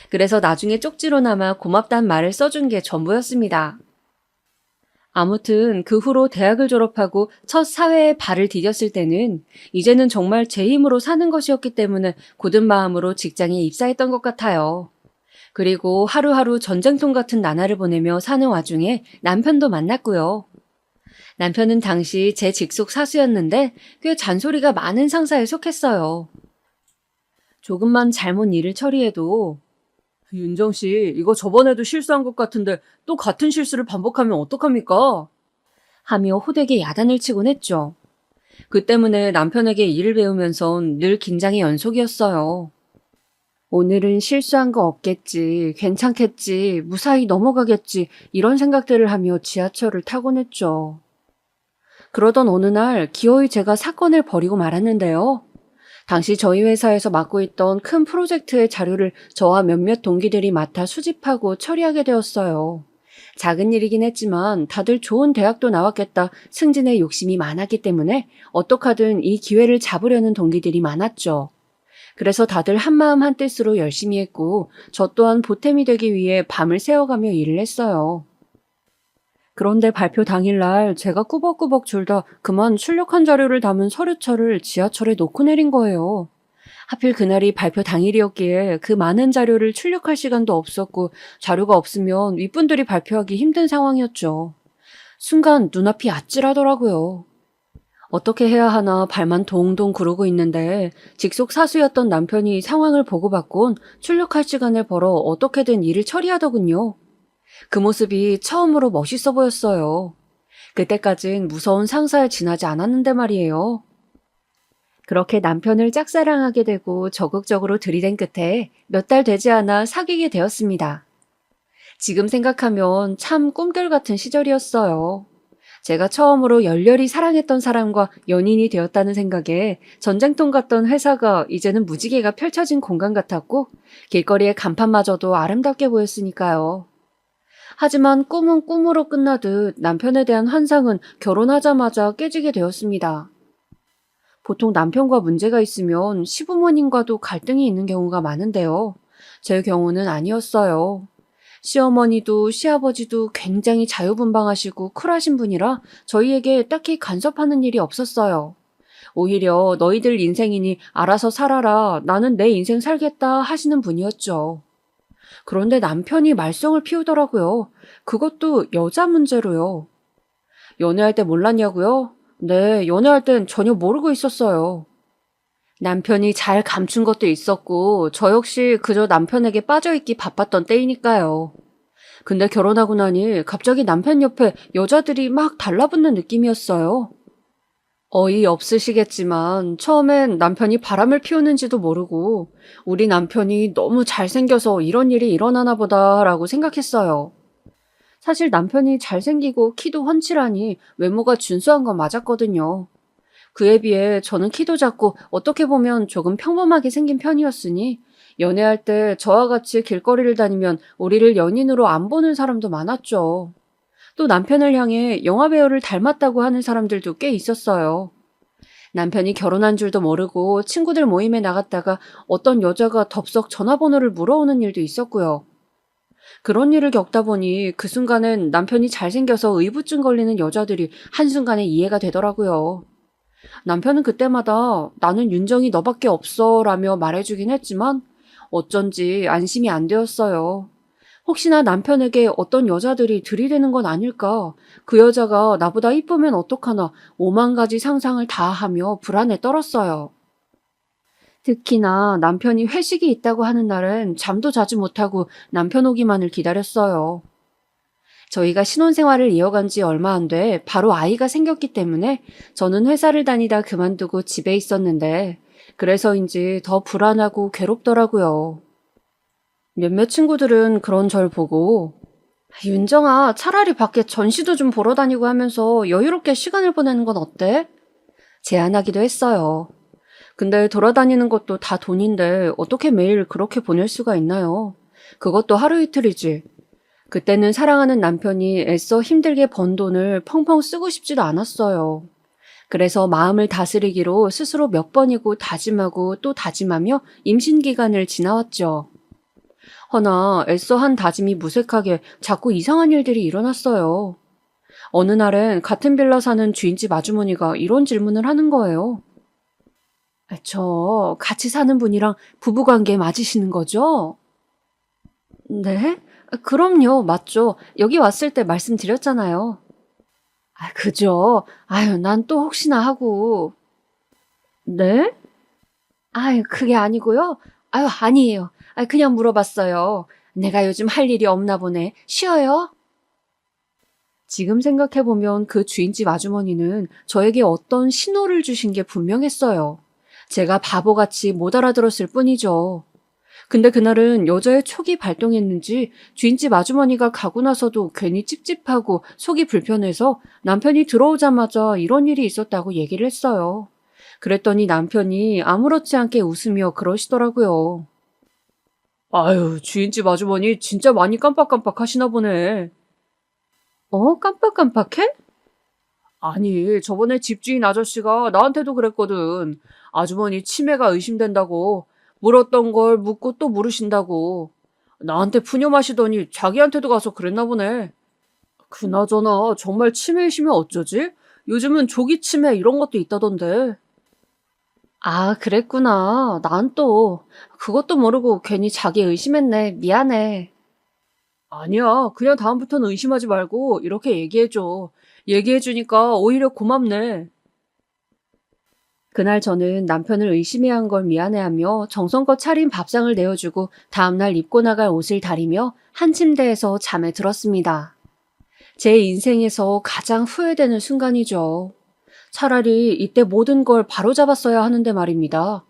그래서 나중에 쪽지로나마 고맙단 말을 써준 게 전부였습니다. 아무튼 그 후로 대학을 졸업하고 첫 사회에 발을 디뎠을 때는 이제는 정말 제 힘으로 사는 것이었기 때문에 굳은 마음으로 직장에 입사했던 것 같아요. 그리고 하루하루 전쟁통 같은 나날을 보내며 사는 와중에 남편도 만났고요. 남편은 당시 제 직속 사수였는데 꽤 잔소리가 많은 상사에 속했어요. 조금만 잘못 일을 처리해도 윤정씨, 이거 저번에도 실수한 것 같은데 또 같은 실수를 반복하면 어떡합니까? 하며 호되게 야단을 치곤 했죠. 그 때문에 남편에게 일을 배우면선 늘 긴장의 연속이었어요. 오늘은 실수한 거 없겠지, 괜찮겠지, 무사히 넘어가겠지, 이런 생각들을 하며 지하철을 타곤 했죠. 그러던 어느 날 기어이 제가 사건을 벌이고 말았는데요. 당시 저희 회사에서 맡고 있던 큰 프로젝트의 자료를 저와 몇몇 동기들이 맡아 수집하고 처리하게 되었어요. 작은 일이긴 했지만 다들 좋은 대학도 나왔겠다 승진에 욕심이 많았기 때문에 어떡하든 이 기회를 잡으려는 동기들이 많았죠. 그래서 다들 한마음 한뜻으로 열심히 했고 저 또한 보탬이 되기 위해 밤을 새워가며 일을 했어요. 그런데 발표 당일날 제가 꾸벅꾸벅 졸다 그만 출력한 자료를 담은 서류철을 지하철에 놓고 내린 거예요. 하필 그날이 발표 당일이었기에 그 많은 자료를 출력할 시간도 없었고 자료가 없으면 윗분들이 발표하기 힘든 상황이었죠. 순간 눈앞이 아찔하더라고요. 어떻게 해야 하나 발만 동동 구르고 있는데 직속 사수였던 남편이 상황을 보고받곤 출력할 시간을 벌어 어떻게든 일을 처리하더군요. 그 모습이 처음으로 멋있어 보였어요. 그때까진 무서운 상사에 지나지 않았는데 말이에요. 그렇게 남편을 짝사랑하게 되고 적극적으로 들이댄 끝에 몇 달 되지 않아 사귀게 되었습니다. 지금 생각하면 참 꿈결 같은 시절이었어요. 제가 처음으로 열렬히 사랑했던 사람과 연인이 되었다는 생각에 전쟁통 같던 회사가 이제는 무지개가 펼쳐진 공간 같았고 길거리의 간판마저도 아름답게 보였으니까요. 하지만 꿈은 꿈으로 끝나듯 남편에 대한 환상은 결혼하자마자 깨지게 되었습니다. 보통 남편과 문제가 있으면 시부모님과도 갈등이 있는 경우가 많은데요. 제 경우는 아니었어요. 시어머니도 시아버지도 굉장히 자유분방하시고 쿨하신 분이라 저희에게 딱히 간섭하는 일이 없었어요. 오히려 너희들 인생이니 알아서 살아라, 나는 내 인생 살겠다 하시는 분이었죠. 그런데 남편이 말썽을 피우더라고요. 그것도 여자 문제로요. 연애할 때 몰랐냐고요? 네, 연애할 땐 전혀 모르고 있었어요. 남편이 잘 감춘 것도 있었고 저 역시 그저 남편에게 빠져있기 바빴던 때이니까요. 근데 결혼하고 나니 갑자기 남편 옆에 여자들이 막 달라붙는 느낌이었어요. 어이없으시겠지만 처음엔 남편이 바람을 피우는지도 모르고 우리 남편이 너무 잘생겨서 이런 일이 일어나나 보다라고 생각했어요. 사실 남편이 잘생기고 키도 훤칠하니 외모가 준수한 건 맞았거든요. 그에 비해 저는 키도 작고 어떻게 보면 조금 평범하게 생긴 편이었으니 연애할 때 저와 같이 길거리를 다니면 우리를 연인으로 안 보는 사람도 많았죠. 또 남편을 향해 영화배우를 닮았다고 하는 사람들도 꽤 있었어요. 남편이 결혼한 줄도 모르고 친구들 모임에 나갔다가 어떤 여자가 덥석 전화번호를 물어오는 일도 있었고요. 그런 일을 겪다 보니 그 순간엔 남편이 잘생겨서 의부증 걸리는 여자들이 한순간에 이해가 되더라고요. 남편은 그때마다 나는 윤정이 너밖에 없어 라며 말해주긴 했지만 어쩐지 안심이 안 되었어요. 혹시나 남편에게 어떤 여자들이 들이대는 건 아닐까? 그 여자가 나보다 이쁘면 어떡하나 5만 가지 상상을 다 하며 불안에 떨었어요. 특히나 남편이 회식이 있다고 하는 날은 잠도 자지 못하고 남편 오기만을 기다렸어요. 저희가 신혼생활을 이어간 지 얼마 안 돼 바로 아이가 생겼기 때문에 저는 회사를 다니다 그만두고 집에 있었는데 그래서인지 더 불안하고 괴롭더라고요. 몇몇 친구들은 그런 절 보고 윤정아, 차라리 밖에 전시도 좀 보러 다니고 하면서 여유롭게 시간을 보내는 건 어때? 제안하기도 했어요. 근데 돌아다니는 것도 다 돈인데 어떻게 매일 그렇게 보낼 수가 있나요? 그것도 하루 이틀이지. 그때는 사랑하는 남편이 애써 힘들게 번 돈을 펑펑 쓰고 싶지도 않았어요. 그래서 마음을 다스리기로 스스로 몇 번이고 다짐하고 또 다짐하며 임신 기간을 지나왔죠. 허나 애써 한 다짐이 무색하게 자꾸 이상한 일들이 일어났어요. 어느 날엔 같은 빌라 사는 주인집 아주머니가 이런 질문을 하는 거예요. 저 같이 사는 분이랑 부부관계 맞으시는 거죠? 네? 그럼요, 맞죠. 여기 왔을 때 말씀드렸잖아요. 그죠. 아유, 난 또 혹시나 하고. 네? 아유, 그게 아니고요. 아유, 아니에요. 그냥 물어봤어요. 내가 요즘 할 일이 없나 보네. 쉬어요? 지금 생각해보면 그 주인집 아주머니는 저에게 어떤 신호를 주신 게 분명했어요. 제가 바보같이 못 알아들었을 뿐이죠. 근데 그날은 여자의 촉이 발동했는지 주인집 아주머니가 가고 나서도 괜히 찝찝하고 속이 불편해서 남편이 들어오자마자 이런 일이 있었다고 얘기를 했어요. 그랬더니 남편이 아무렇지 않게 웃으며 그러시더라고요. 아유, 주인집 아주머니 진짜 많이 깜빡깜빡 하시나 보네. 깜빡깜빡해? 아니, 저번에 집주인 아저씨가 나한테도 그랬거든. 아주머니 치매가 의심된다고. 물었던 걸 묻고 또 물으신다고. 나한테 푸념하시더니 자기한테도 가서 그랬나 보네. 그나저나 정말 치매이시면 어쩌지? 요즘은 조기 치매 이런 것도 있다던데. 아, 그랬구나. 난 또 그것도 모르고 괜히 자기 의심했네. 미안해. 아니야. 그냥 다음부터는 의심하지 말고 이렇게 얘기해줘. 얘기해주니까 오히려 고맙네. 그날 저는 남편을 의심해야 한 걸 미안해하며 정성껏 차린 밥상을 내어주고 다음날 입고 나갈 옷을 다리며 한 침대에서 잠에 들었습니다. 제 인생에서 가장 후회되는 순간이죠. 차라리 이때 모든 걸 바로잡았어야 하는데 말입니다.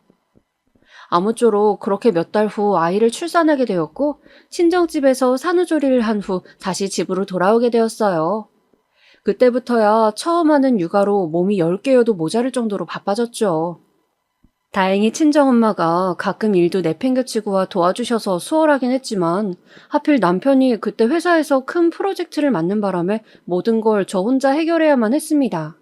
아무쪼록 그렇게 몇 달 후 아이를 출산하게 되었고 친정집에서 산후조리를 한 후 다시 집으로 돌아오게 되었어요. 그때부터야 처음 하는 육아로 몸이 10개여도 모자랄 정도로 바빠졌죠. 다행히 친정엄마가 가끔 일도 내팽개치고 도와주셔서 수월하긴 했지만 하필 남편이 그때 회사에서 큰 프로젝트를 맡는 바람에 모든 걸 저 혼자 해결해야만 했습니다.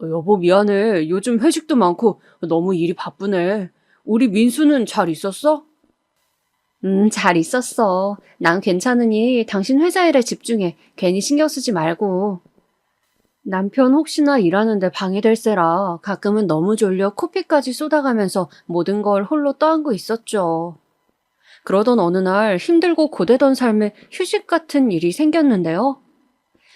여보 미안해. 요즘 회식도 많고 너무 일이 바쁘네. 우리 민수는 잘 있었어? 잘 있었어. 난 괜찮으니 당신 회사 일에 집중해. 괜히 신경 쓰지 말고. 남편 혹시나 일하는데 방해될세라 가끔은 너무 졸려 코피까지 쏟아가면서 모든 걸 홀로 떠안고 있었죠. 그러던 어느 날 힘들고 고되던 삶에 휴식 같은 일이 생겼는데요.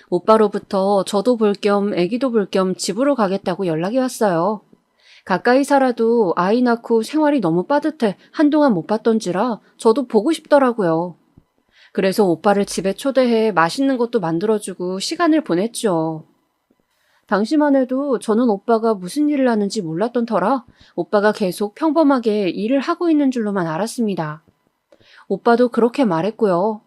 오빠로부터 저도 볼 겸 애기도 볼 겸 집으로 가겠다고 연락이 왔어요. 가까이 살아도 아이 낳고 생활이 너무 빠듯해 한동안 못 봤던지라 저도 보고 싶더라고요. 그래서 오빠를 집에 초대해 맛있는 것도 만들어주고 시간을 보냈죠. 당시만 해도 저는 오빠가 무슨 일을 하는지 몰랐던 터라 오빠가 계속 평범하게 일을 하고 있는 줄로만 알았습니다. 오빠도 그렇게 말했고요.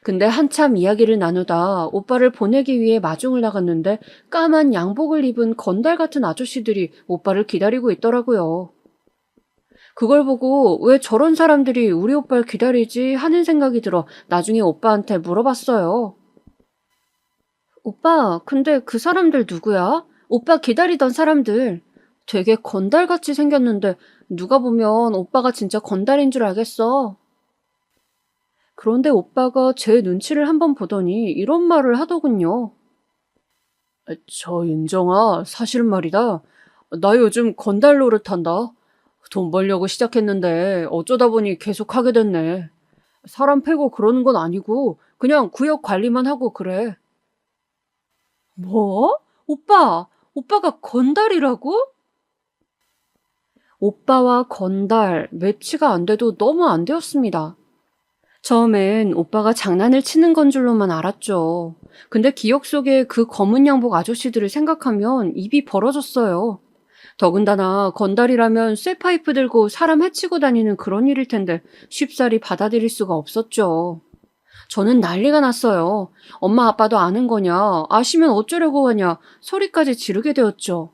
근데 한참 이야기를 나누다 오빠를 보내기 위해 마중을 나갔는데 까만 양복을 입은 건달 같은 아저씨들이 오빠를 기다리고 있더라고요. 그걸 보고 왜 저런 사람들이 우리 오빠를 기다리지 하는 생각이 들어 나중에 오빠한테 물어봤어요. 오빠, 근데 그 사람들 누구야? 오빠 기다리던 사람들. 되게 건달같이 생겼는데 누가 보면 오빠가 진짜 건달인 줄 알겠어. 그런데 오빠가 제 눈치를 한번 보더니 이런 말을 하더군요. 저 윤정아, 사실은 말이다. 나 요즘 건달 노릇한다. 돈 벌려고 시작했는데 어쩌다 보니 계속 하게 됐네. 사람 패고 그러는 건 아니고 그냥 구역 관리만 하고 그래. 뭐? 오빠가 건달이라고? 오빠와 건달, 매치가 안 돼도 너무 안 되었습니다. 처음엔 오빠가 장난을 치는 건 줄로만 알았죠. 근데 기억 속에 그 검은 양복 아저씨들을 생각하면 입이 벌어졌어요. 더군다나 건달이라면 쇠파이프 들고 사람 해치고 다니는 그런 일일 텐데 쉽사리 받아들일 수가 없었죠. 저는 난리가 났어요. 엄마 아빠도 아는 거냐, 아시면 어쩌려고 하냐 소리까지 지르게 되었죠.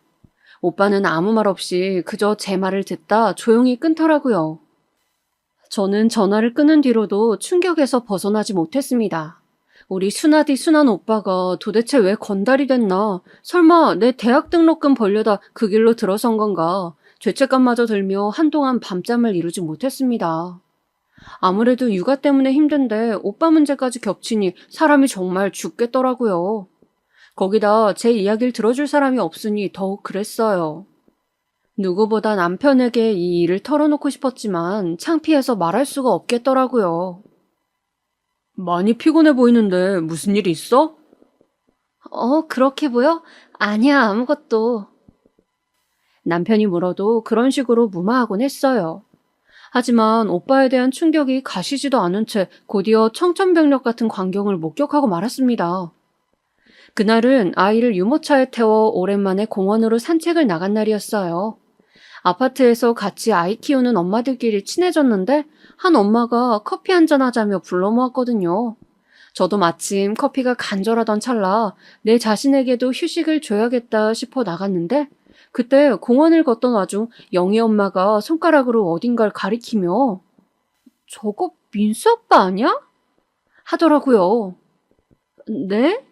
오빠는 아무 말 없이 그저 제 말을 듣다 조용히 끊더라고요. 저는 전화를 끊은 뒤로도 충격에서 벗어나지 못했습니다. 우리 순하디 순한 오빠가 도대체 왜 건달이 됐나? 설마 내 대학 등록금 벌려다 그 길로 들어선 건가? 죄책감마저 들며 한동안 밤잠을 이루지 못했습니다. 아무래도 육아 때문에 힘든데 오빠 문제까지 겹치니 사람이 정말 죽겠더라고요. 거기다 제 이야기를 들어줄 사람이 없으니 더욱 그랬어요. 누구보다 남편에게 이 일을 털어놓고 싶었지만 창피해서 말할 수가 없겠더라고요. 많이 피곤해 보이는데 무슨 일 있어? 그렇게 보여? 아니야, 아무것도. 남편이 물어도 그런 식으로 무마하곤 했어요. 하지만 오빠에 대한 충격이 가시지도 않은 채 곧이어 청천벽력 같은 광경을 목격하고 말았습니다. 그날은 아이를 유모차에 태워 오랜만에 공원으로 산책을 나간 날이었어요. 아파트에서 같이 아이 키우는 엄마들끼리 친해졌는데 한 엄마가 커피 한잔 하자며 불러 모았거든요. 저도 마침 커피가 간절하던 찰나 내 자신에게도 휴식을 줘야겠다 싶어 나갔는데 그때 공원을 걷던 와중 영희 엄마가 손가락으로 어딘가를 가리키며 저거 민수 아빠 아니야? 하더라고요. 네?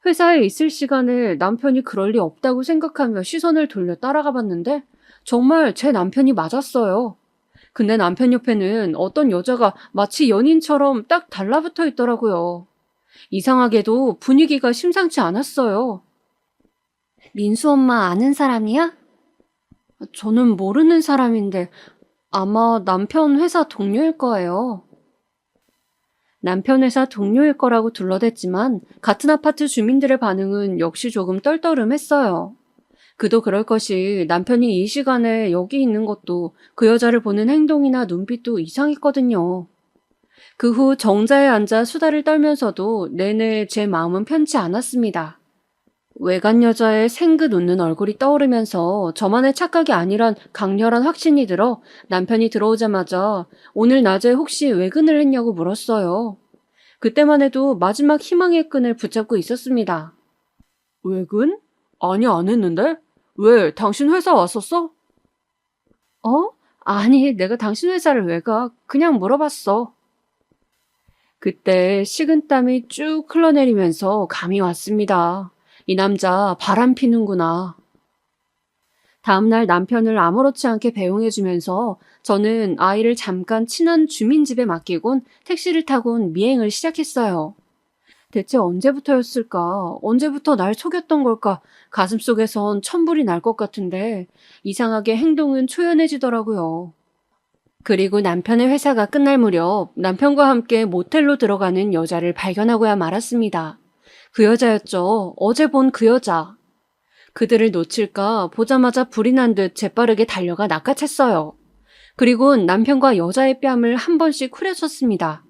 회사에 있을 시간에 남편이 그럴 리 없다고 생각하며 시선을 돌려 따라가 봤는데 정말 제 남편이 맞았어요. 근데 남편 옆에는 어떤 여자가 마치 연인처럼 딱 달라붙어 있더라고요. 이상하게도 분위기가 심상치 않았어요. 민수 엄마 아는 사람이야? 저는 모르는 사람인데 아마 남편 회사 동료일 거예요. 남편 회사 동료일 거라고 둘러댔지만 같은 아파트 주민들의 반응은 역시 조금 떨떠름했어요. 그도 그럴 것이 남편이 이 시간에 여기 있는 것도 그 여자를 보는 행동이나 눈빛도 이상했거든요. 그 후 정자에 앉아 수다를 떨면서도 내내 제 마음은 편치 않았습니다. 외간 여자의 생긋 웃는 얼굴이 떠오르면서 저만의 착각이 아니란 강렬한 확신이 들어 남편이 들어오자마자 오늘 낮에 혹시 외근을 했냐고 물었어요. 그때만 해도 마지막 희망의 끈을 붙잡고 있었습니다. 외근? 아니, 안 했는데? 왜, 당신 회사 왔었어? 어? 아니, 내가 당신 회사를 왜 가? 그냥 물어봤어. 그때 식은땀이 쭉 흘러내리면서 감이 왔습니다. 이 남자 바람 피는구나. 다음날 남편을 아무렇지 않게 배웅해주면서 저는 아이를 잠깐 친한 주민 집에 맡기곤 택시를 타곤 미행을 시작했어요. 대체 언제부터였을까? 언제부터 날 속였던 걸까? 가슴속에선 천불이 날 것 같은데 이상하게 행동은 초연해지더라고요. 그리고 남편의 회사가 끝날 무렵 남편과 함께 모텔로 들어가는 여자를 발견하고야 말았습니다. 그 여자였죠. 어제 본 그 여자. 그들을 놓칠까 보자마자 불이 난 듯 재빠르게 달려가 낚아챘어요. 그리곤 남편과 여자의 뺨을 한 번씩 후려쳤습니다.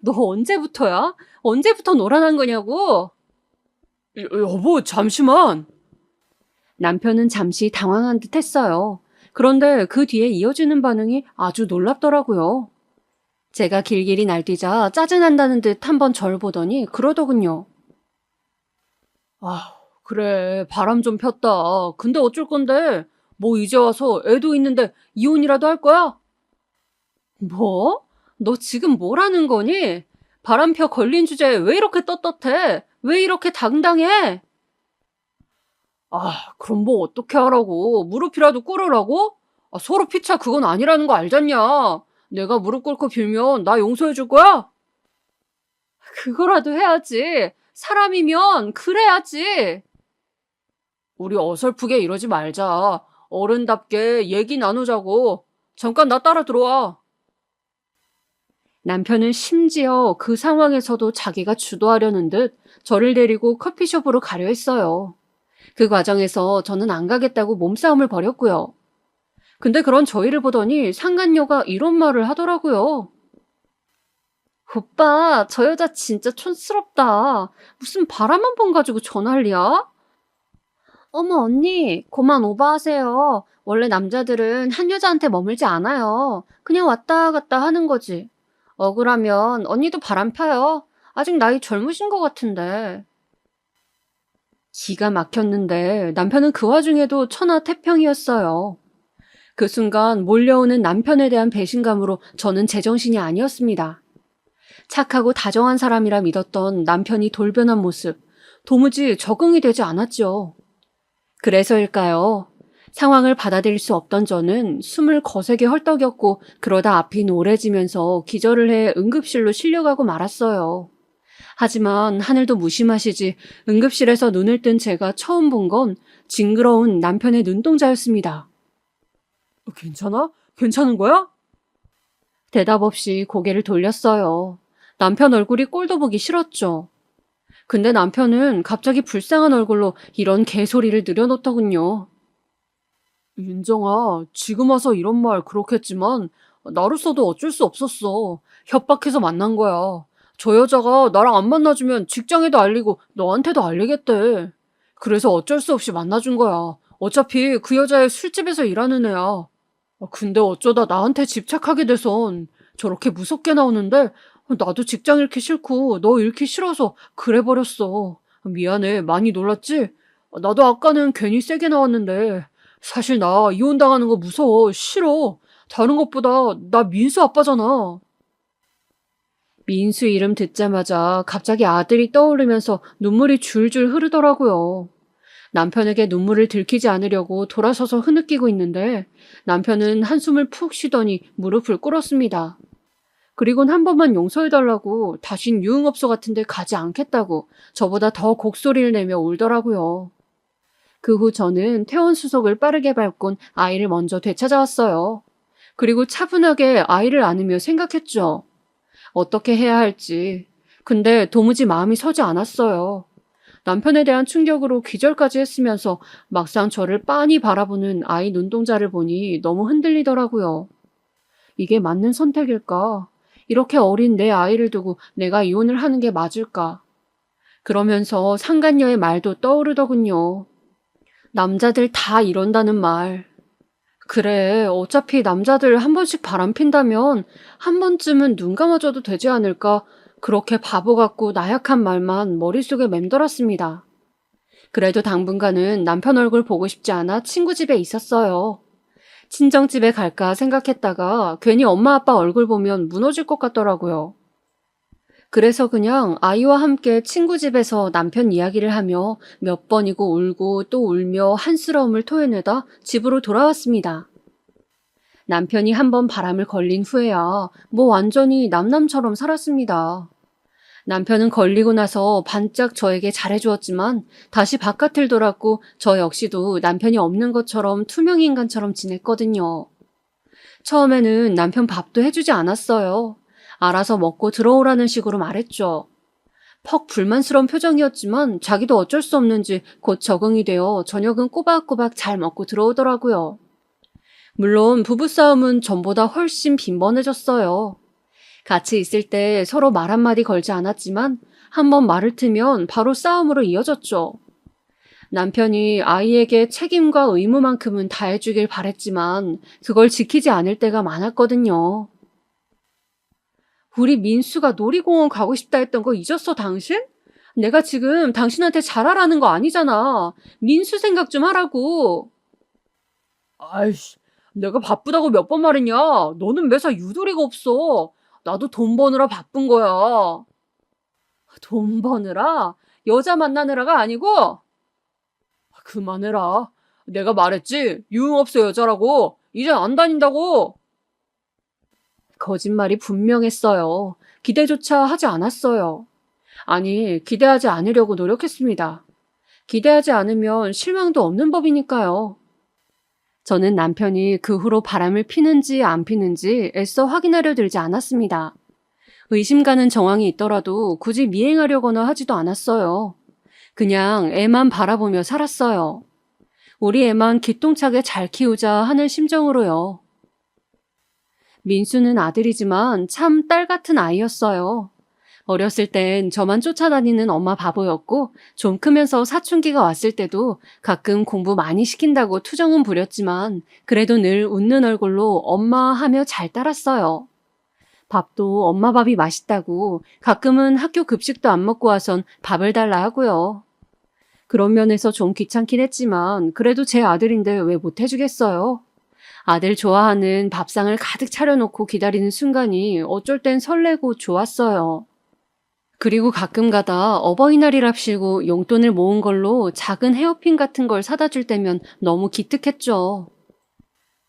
너 언제부터야? 언제부터 노란한 거냐고? 여보, 잠시만. 남편은 잠시 당황한 듯 했어요. 그런데 그 뒤에 이어지는 반응이 아주 놀랍더라고요. 제가 길길이 날뛰자 짜증난다는 듯 한번 절 보더니 그러더군요. 아, 그래, 바람 좀 폈다. 근데 어쩔 건데? 뭐 이제 와서 애도 있는데 이혼이라도 할 거야? 뭐? 너 지금 뭐라는 거니? 바람펴 걸린 주제에 왜 이렇게 떳떳해? 왜 이렇게 당당해? 아, 그럼 뭐 어떻게 하라고? 무릎이라도 꿇으라고? 아, 서로 피차 그건 아니라는 거 알잖냐? 내가 무릎 꿇고 빌면 나 용서해 줄 거야? 그거라도 해야지. 사람이면 그래야지. 우리 어설프게 이러지 말자. 어른답게 얘기 나누자고. 잠깐 나 따라 들어와. 남편은 심지어 그 상황에서도 자기가 주도하려는 듯 저를 데리고 커피숍으로 가려 했어요. 그 과정에서 저는 안 가겠다고 몸싸움을 벌였고요. 근데 그런 저희를 보더니 상간녀가 이런 말을 하더라고요. 오빠, 저 여자 진짜 촌스럽다. 무슨 바람 한 번 가지고 저 난리야? 어머, 언니, 그만 오버하세요. 원래 남자들은 한 여자한테 머물지 않아요. 그냥 왔다 갔다 하는 거지. 억울하면 언니도 바람 펴요. 아직 나이 젊으신 것 같은데. 기가 막혔는데 남편은 그 와중에도 천하태평이었어요. 그 순간 몰려오는 남편에 대한 배신감으로 저는 제정신이 아니었습니다. 착하고 다정한 사람이라 믿었던 남편이 돌변한 모습, 도무지 적응이 되지 않았죠. 그래서일까요? 상황을 받아들일 수 없던 저는 숨을 거세게 헐떡였고 그러다 앞이 노래지면서 기절을 해 응급실로 실려가고 말았어요. 하지만 하늘도 무심하시지 응급실에서 눈을 뜬 제가 처음 본 건 징그러운 남편의 눈동자였습니다. 괜찮아? 괜찮은 거야? 대답 없이 고개를 돌렸어요. 남편 얼굴이 꼴도 보기 싫었죠. 근데 남편은 갑자기 불쌍한 얼굴로 이런 개소리를 늘여놓더군요. 윤정아, 지금 와서 이런 말 그렇겠지만 나로서도 어쩔 수 없었어. 협박해서 만난 거야. 저 여자가 나랑 안 만나주면 직장에도 알리고 너한테도 알리겠대. 그래서 어쩔 수 없이 만나준 거야. 어차피 그 여자애 술집에서 일하는 애야. 근데 어쩌다 나한테 집착하게 돼선 저렇게 무섭게 나오는데 나도 직장 잃기 싫고 너 잃기 싫어서 그래 버렸어. 미안해. 많이 놀랐지? 나도 아까는 괜히 세게 나왔는데 사실 나 이혼당하는 거 무서워. 싫어. 다른 것보다 나 민수 아빠잖아. 민수 이름 듣자마자 갑자기 아들이 떠오르면서 눈물이 줄줄 흐르더라고요. 남편에게 눈물을 들키지 않으려고 돌아서서 흐느끼고 있는데 남편은 한숨을 푹 쉬더니 무릎을 꿇었습니다. 그리곤 한 번만 용서해달라고 다신 유흥업소 같은 데 가지 않겠다고 저보다 더 곡소리를 내며 울더라고요. 그 후 저는 퇴원수속을 빠르게 밟곤 아이를 먼저 되찾아왔어요. 그리고 차분하게 아이를 안으며 생각했죠. 어떻게 해야 할지. 근데 도무지 마음이 서지 않았어요. 남편에 대한 충격으로 기절까지 했으면서 막상 저를 빤히 바라보는 아이 눈동자를 보니 너무 흔들리더라고요. 이게 맞는 선택일까? 이렇게 어린 내 아이를 두고 내가 이혼을 하는 게 맞을까? 그러면서 상간녀의 말도 떠오르더군요. 남자들 다 이런다는 말. 그래, 어차피 남자들 한 번씩 바람핀다면 한 번쯤은 눈 감아줘도 되지 않을까? 그렇게 바보 같고 나약한 말만 머릿속에 맴돌았습니다. 그래도 당분간은 남편 얼굴 보고 싶지 않아 친구 집에 있었어요. 친정집에 갈까 생각했다가 괜히 엄마 아빠 얼굴 보면 무너질 것 같더라고요. 그래서 그냥 아이와 함께 친구 집에서 남편 이야기를 하며 몇 번이고 울고 또 울며 한스러움을 토해내다 집으로 돌아왔습니다. 남편이 한 번 바람을 걸린 후에야 뭐 완전히 남남처럼 살았습니다. 남편은 걸리고 나서 반짝 저에게 잘해주었지만 다시 바깥을 돌았고 저 역시도 남편이 없는 것처럼 투명인간처럼 지냈거든요. 처음에는 남편 밥도 해주지 않았어요. 알아서 먹고 들어오라는 식으로 말했죠. 퍽 불만스러운 표정이었지만 자기도 어쩔 수 없는지 곧 적응이 되어 저녁은 꼬박꼬박 잘 먹고 들어오더라고요. 물론 부부싸움은 전보다 훨씬 빈번해졌어요. 같이 있을 때 서로 말 한마디 걸지 않았지만 한번 말을 트면 바로 싸움으로 이어졌죠. 남편이 아이에게 책임과 의무만큼은 다해주길 바랬지만 그걸 지키지 않을 때가 많았거든요. 우리 민수가 놀이공원 가고 싶다 했던 거 잊었어, 당신? 내가 지금 당신한테 잘하라는 거 아니잖아. 민수 생각 좀 하라고. 아이씨, 내가 바쁘다고 몇 번 말했냐? 너는 매사 유도리가 없어. 나도 돈 버느라 바쁜 거야. 돈 버느라? 여자 만나느라가 아니고? 그만해라. 내가 말했지? 유흥업소 여자라고. 이제 안 다닌다고. 거짓말이 분명했어요. 기대조차 하지 않았어요. 아니, 기대하지 않으려고 노력했습니다. 기대하지 않으면 실망도 없는 법이니까요. 저는 남편이 그 후로 바람을 피는지 안 피는지 애써 확인하려 들지 않았습니다. 의심 가는 정황이 있더라도 굳이 미행하려거나 하지도 않았어요. 그냥 애만 바라보며 살았어요. 우리 애만 기똥차게 잘 키우자 하는 심정으로요. 민수는 아들이지만 참 딸 같은 아이였어요. 어렸을 땐 저만 쫓아다니는 엄마 바보였고 좀 크면서 사춘기가 왔을 때도 가끔 공부 많이 시킨다고 투정은 부렸지만 그래도 늘 웃는 얼굴로 엄마 하며 잘 따랐어요. 밥도 엄마 밥이 맛있다고 가끔은 학교 급식도 안 먹고 와선 밥을 달라 하고요. 그런 면에서 좀 귀찮긴 했지만 그래도 제 아들인데 왜 못해주겠어요? 아들 좋아하는 밥상을 가득 차려놓고 기다리는 순간이 어쩔 땐 설레고 좋았어요. 그리고 가끔 가다 어버이날이랍시고 용돈을 모은 걸로 작은 헤어핀 같은 걸 사다 줄 때면 너무 기특했죠.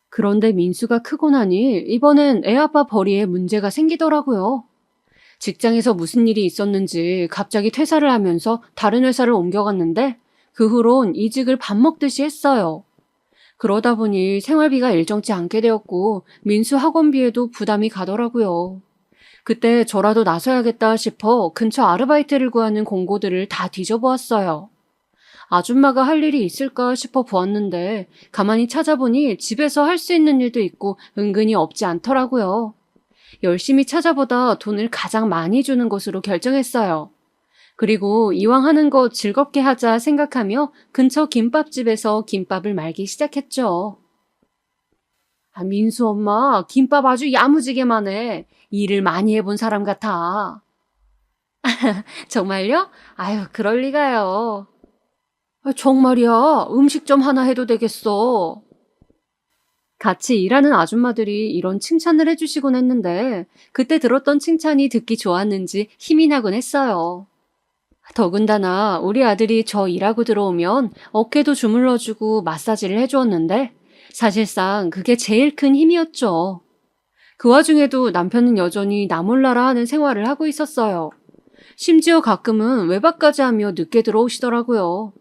그런데 민수가 크고 나니 이번엔 애아빠 벌이에 문제가 생기더라고요. 직장에서 무슨 일이 있었는지 갑자기 퇴사를 하면서 다른 회사를 옮겨갔는데 그 후론 이직을 밥 먹듯이 했어요. 그러다 보니 생활비가 일정치 않게 되었고 민수 학원비에도 부담이 가더라고요. 그때 저라도 나서야겠다 싶어 근처 아르바이트를 구하는 공고들을 다 뒤져보았어요. 아줌마가 할 일이 있을까 싶어 보았는데 가만히 찾아보니 집에서 할 수 있는 일도 있고 은근히 없지 않더라고요. 열심히 찾아보다 돈을 가장 많이 주는 곳으로 결정했어요. 그리고 이왕 하는 거 즐겁게 하자 생각하며 근처 김밥집에서 김밥을 말기 시작했죠. 민수 엄마, 김밥 아주 야무지게만 해. 일을 많이 해본 사람 같아. 정말요? 아유, 그럴 리가요. 정말이야. 음식점 하나 해도 되겠어. 같이 일하는 아줌마들이 이런 칭찬을 해주시곤 했는데 그때 들었던 칭찬이 듣기 좋았는지 힘이 나곤 했어요. 더군다나 우리 아들이 저 일하고 들어오면 어깨도 주물러주고 마사지를 해주었는데 사실상 그게 제일 큰 힘이었죠. 그 와중에도 남편은 여전히 나 몰라라 하는 생활을 하고 있었어요. 심지어 가끔은 외박까지 하며 늦게 들어오시더라고요.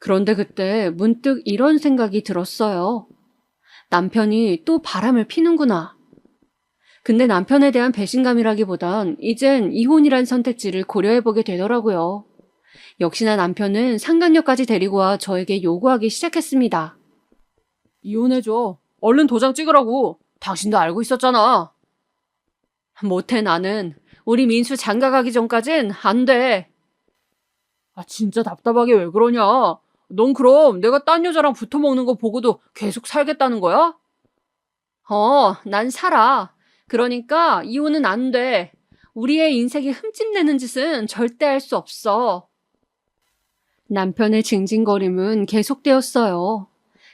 그런데 그때 문득 이런 생각이 들었어요. 남편이 또 바람을 피는구나. 근데 남편에 대한 배신감이라기보단 이젠 이혼이란 선택지를 고려해보게 되더라고요. 역시나 남편은 상간녀까지 데리고 와 저에게 요구하기 시작했습니다. 이혼해줘. 얼른 도장 찍으라고. 당신도 알고 있었잖아. 못해 나는. 우리 민수 장가가기 전까진 안 돼. 진짜 답답하게 왜 그러냐. 넌 그럼 내가 딴 여자랑 붙어 먹는 거 보고도 계속 살겠다는 거야? 난 살아. 그러니까 이혼은 안 돼. 우리의 인생에 흠집내는 짓은 절대 할 수 없어. 남편의 징징거림은 계속되었어요.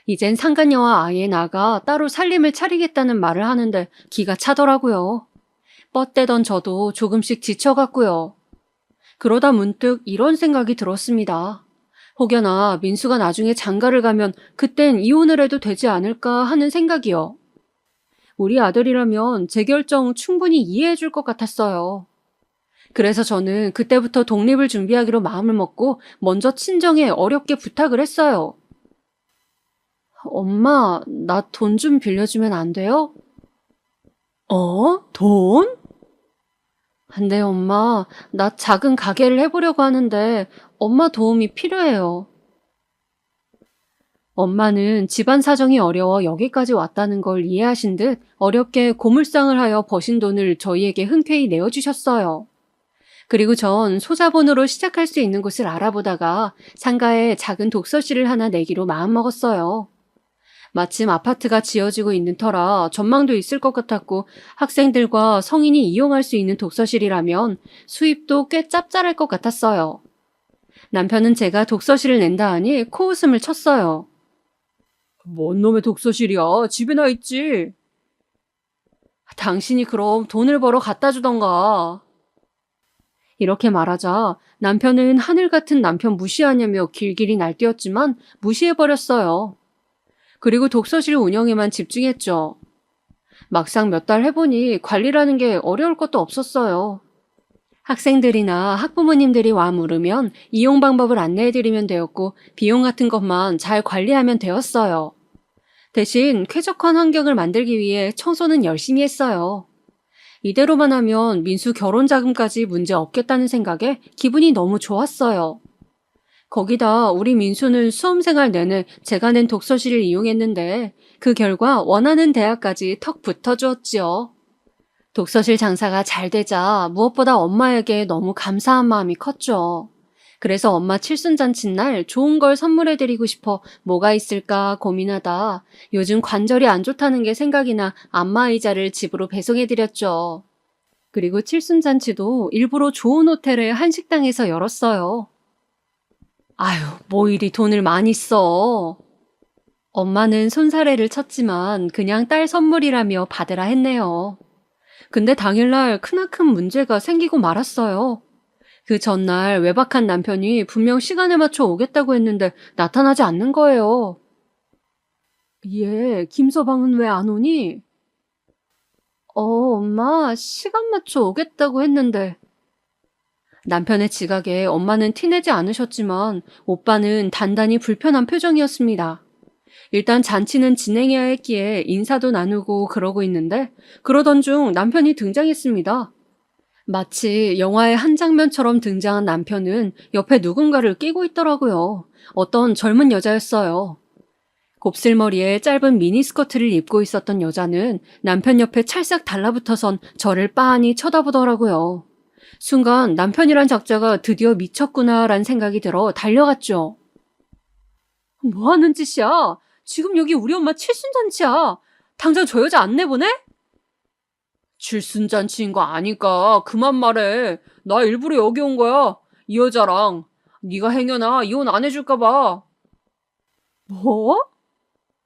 이젠 상간녀와 아이에 나가 따로 살림을 차리겠다는 말을 하는데 기가 차더라고요. 뻗대던 저도 조금씩 지쳐갔고요. 그러다 문득 이런 생각이 들었습니다. 혹여나 민수가 나중에 장가를 가면 그땐 이혼을 해도 되지 않을까 하는 생각이요. 우리 아들이라면 제 결정 충분히 이해해 줄 것 같았어요. 그래서 저는 그때부터 독립을 준비하기로 마음을 먹고 먼저 친정에 어렵게 부탁을 했어요. 엄마, 나 돈 좀 빌려주면 안 돼요? 돈? 네, 엄마. 나 작은 가게를 해보려고 하는데 엄마 도움이 필요해요. 엄마는 집안 사정이 어려워 여기까지 왔다는 걸 이해하신 듯 어렵게 고물상을 하여 버신 돈을 저희에게 흔쾌히 내어주셨어요. 그리고 전 소자본으로 시작할 수 있는 곳을 알아보다가 상가에 작은 독서실을 하나 내기로 마음먹었어요. 마침 아파트가 지어지고 있는 터라 전망도 있을 것 같았고 학생들과 성인이 이용할 수 있는 독서실이라면 수입도 꽤 짭짤할 것 같았어요. 남편은 제가 독서실을 낸다 하니 코웃음을 쳤어요. 뭔 놈의 독서실이야. 집에나 있지. 당신이 그럼 돈을 벌어 갖다 주던가. 이렇게 말하자 남편은 하늘 같은 남편 무시하냐며 길길이 날뛰었지만 무시해버렸어요. 그리고 독서실 운영에만 집중했죠. 막상 몇 달 해보니 관리라는 게 어려울 것도 없었어요. 학생들이나 학부모님들이 와 물으면 이용 방법을 안내해드리면 되었고 비용 같은 것만 잘 관리하면 되었어요. 대신 쾌적한 환경을 만들기 위해 청소는 열심히 했어요. 이대로만 하면 민수 결혼 자금까지 문제 없겠다는 생각에 기분이 너무 좋았어요. 거기다 우리 민수는 수험생활 내내 제가 낸 독서실을 이용했는데 그 결과 원하는 대학까지 턱 붙어주었지요. 독서실 장사가 잘 되자 무엇보다 엄마에게 너무 감사한 마음이 컸죠. 그래서 엄마 칠순잔치날 좋은 걸 선물해드리고 싶어 뭐가 있을까 고민하다 요즘 관절이 안 좋다는 게 생각이 나 안마의자를 집으로 배송해드렸죠. 그리고 칠순잔치도 일부러 좋은 호텔의 한식당에서 열었어요. 아유, 뭐 이리 돈을 많이 써. 엄마는 손사래를 쳤지만 그냥 딸 선물이라며 받으라 했네요. 근데 당일날 크나큰 문제가 생기고 말았어요. 그 전날 외박한 남편이 분명 시간에 맞춰 오겠다고 했는데 나타나지 않는 거예요. 얘, 김서방은 왜 안 오니? 엄마, 시간 맞춰 오겠다고 했는데. 남편의 지각에 엄마는 티내지 않으셨지만 오빠는 단단히 불편한 표정이었습니다. 일단 잔치는 진행해야 했기에 인사도 나누고 그러고 있는데 그러던 중 남편이 등장했습니다. 마치 영화의 한 장면처럼 등장한 남편은 옆에 누군가를 끼고 있더라고요. 어떤 젊은 여자였어요. 곱슬머리에 짧은 미니스커트를 입고 있었던 여자는 남편 옆에 찰싹 달라붙어선 저를 빤히 쳐다보더라고요. 순간 남편이란 작자가 드디어 미쳤구나라는 생각이 들어 달려갔죠. 뭐 하는 짓이야? 지금 여기 우리 엄마 칠순잔치야. 당장 저 여자 안 내보내? 칠순잔치인 거 아니까 그만 말해. 나 일부러 여기 온 거야. 이 여자랑. 네가 행여나 이혼 안 해줄까 봐. 뭐?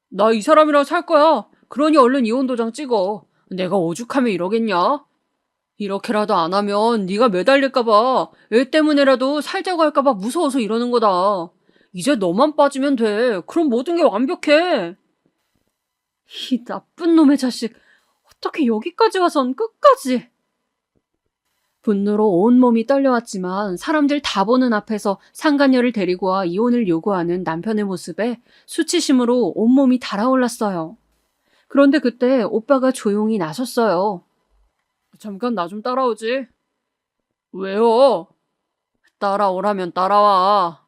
나 이 사람이랑 살 거야. 그러니 얼른 이혼 도장 찍어. 내가 오죽하면 이러겠냐? 이렇게라도 안 하면 네가 매달릴까 봐. 애 때문에라도 살자고 할까 봐 무서워서 이러는 거다. 이제 너만 빠지면 돼. 그럼 모든 게 완벽해. 이 나쁜 놈의 자식. 어떻게 여기까지 와선 끝까지. 분노로 온몸이 떨려왔지만 사람들 다 보는 앞에서 상간녀를 데리고 와 이혼을 요구하는 남편의 모습에 수치심으로 온몸이 달아올랐어요. 그런데 그때 오빠가 조용히 나섰어요. 잠깐 나 좀 따라오지. 왜요? 따라오라면 따라와.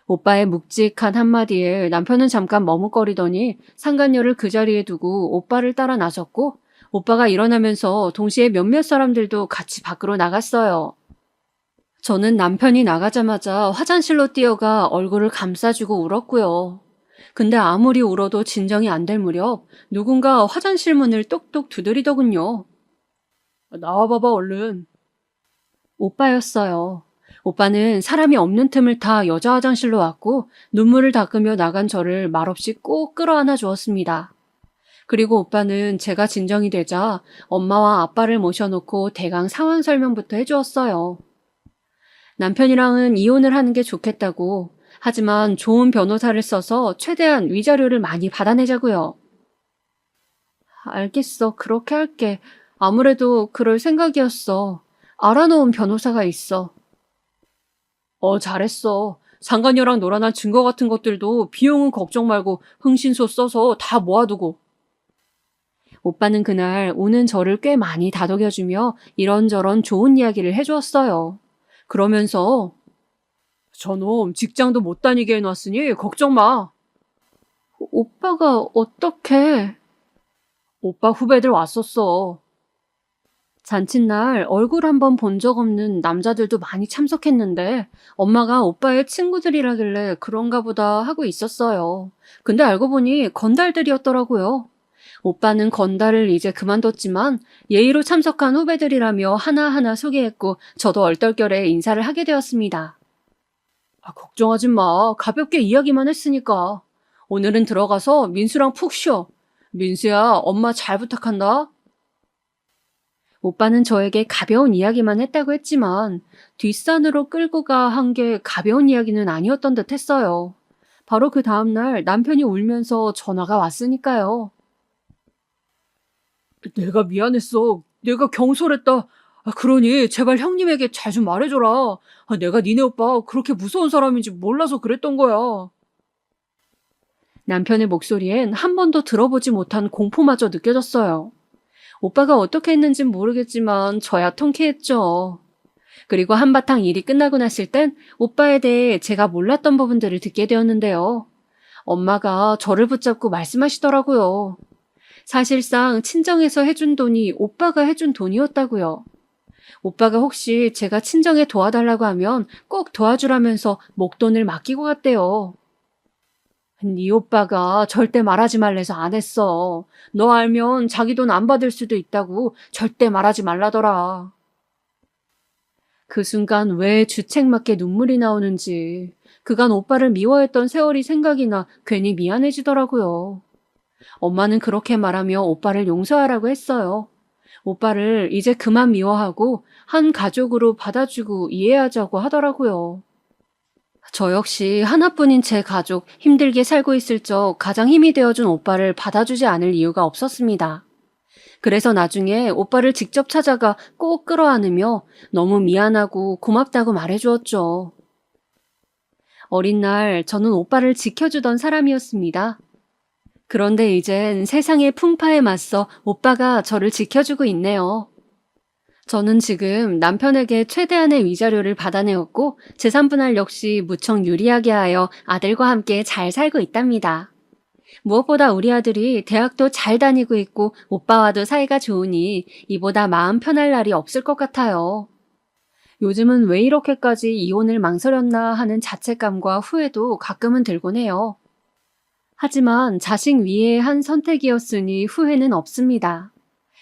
오빠의 묵직한 한마디에 남편은 잠깐 머뭇거리더니 상간녀를 그 자리에 두고 오빠를 따라 나섰고 오빠가 일어나면서 동시에 몇몇 사람들도 같이 밖으로 나갔어요. 저는 남편이 나가자마자 화장실로 뛰어가 얼굴을 감싸주고 울었고요. 근데 아무리 울어도 진정이 안 될 무렵 누군가 화장실 문을 똑똑 두드리더군요. 나와봐봐 얼른. 오빠였어요. 오빠는 사람이 없는 틈을 타 여자 화장실로 왔고 눈물을 닦으며 나간 저를 말없이 꼭 끌어안아 주었습니다. 그리고 오빠는 제가 진정이 되자 엄마와 아빠를 모셔놓고 대강 상황 설명부터 해주었어요. 남편이랑은 이혼을 하는 게 좋겠다고, 하지만 좋은 변호사를 써서 최대한 위자료를 많이 받아내자고요. 알겠어, 그렇게 할게. 아무래도 그럴 생각이었어. 알아놓은 변호사가 있어. 잘했어. 상간녀랑 놀아난 증거 같은 것들도 비용은 걱정 말고 흥신소 써서 다 모아두고. 오빠는 그날 우는 저를 꽤 많이 다독여주며 이런저런 좋은 이야기를 해주었어요. 그러면서 저놈 직장도 못 다니게 해놨으니 걱정 마. 오빠가 어떻게? 오빠 후배들 왔었어. 잔칫날 얼굴 한번 본 적 없는 남자들도 많이 참석했는데 엄마가 오빠의 친구들이라길래 그런가 보다 하고 있었어요. 근데 알고 보니 건달들이었더라고요. 오빠는 건달을 이제 그만뒀지만 예의로 참석한 후배들이라며 하나하나 소개했고 저도 얼떨결에 인사를 하게 되었습니다. 걱정하지 마. 가볍게 이야기만 했으니까. 오늘은 들어가서 민수랑 푹 쉬어. 민수야, 엄마 잘 부탁한다. 오빠는 저에게 가벼운 이야기만 했다고 했지만 뒷산으로 끌고 가 한 게 가벼운 이야기는 아니었던 듯 했어요. 바로 그 다음날 남편이 울면서 전화가 왔으니까요. 내가 미안했어. 내가 경솔했다. 그러니 제발 형님에게 잘 좀 말해줘라. 내가 니네 오빠 그렇게 무서운 사람인지 몰라서 그랬던 거야. 남편의 목소리엔 한 번도 들어보지 못한 공포마저 느껴졌어요. 오빠가 어떻게 했는진 모르겠지만 저야 통쾌했죠. 그리고 한바탕 일이 끝나고 났을 땐 오빠에 대해 제가 몰랐던 부분들을 듣게 되었는데요. 엄마가 저를 붙잡고 말씀하시더라고요. 사실상 친정에서 해준 돈이 오빠가 해준 돈이었다고요. 오빠가 혹시 제가 친정에 도와달라고 하면 꼭 도와주라면서 목돈을 맡기고 갔대요. 네 오빠가 절대 말하지 말래서 안 했어. 너 알면 자기 돈 안 받을 수도 있다고 절대 말하지 말라더라. 그 순간 왜 주책맞게 눈물이 나오는지 그간 오빠를 미워했던 세월이 생각이 나 괜히 미안해지더라고요. 엄마는 그렇게 말하며 오빠를 용서하라고 했어요. 오빠를 이제 그만 미워하고 한 가족으로 받아주고 이해하자고 하더라고요. 저 역시 하나뿐인 제 가족 힘들게 살고 있을 적 가장 힘이 되어준 오빠를 받아주지 않을 이유가 없었습니다. 그래서 나중에 오빠를 직접 찾아가 꼭 끌어안으며 너무 미안하고 고맙다고 말해주었죠. 어린 날 저는 오빠를 지켜주던 사람이었습니다. 그런데 이젠 세상의 풍파에 맞서 오빠가 저를 지켜주고 있네요. 저는 지금 남편에게 최대한의 위자료를 받아내었고 재산분할 역시 무척 유리하게 하여 아들과 함께 잘 살고 있답니다. 무엇보다 우리 아들이 대학도 잘 다니고 있고 오빠와도 사이가 좋으니 이보다 마음 편할 날이 없을 것 같아요. 요즘은 왜 이렇게까지 이혼을 망설였나 하는 자책감과 후회도 가끔은 들곤 해요. 하지만 자식 위에 한 선택이었으니 후회는 없습니다.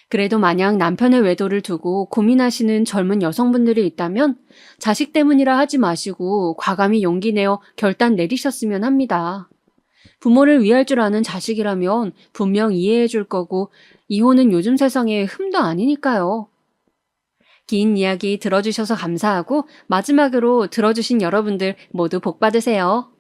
그래도 만약 남편의 외도를 두고 고민하시는 젊은 여성분들이 있다면 자식 때문이라 하지 마시고 과감히 용기 내어 결단 내리셨으면 합니다. 부모를 위할 줄 아는 자식이라면 분명 이해해 줄 거고 이혼은 요즘 세상에 흠도 아니니까요. 긴 이야기 들어주셔서 감사하고 마지막으로 들어주신 여러분들 모두 복 받으세요.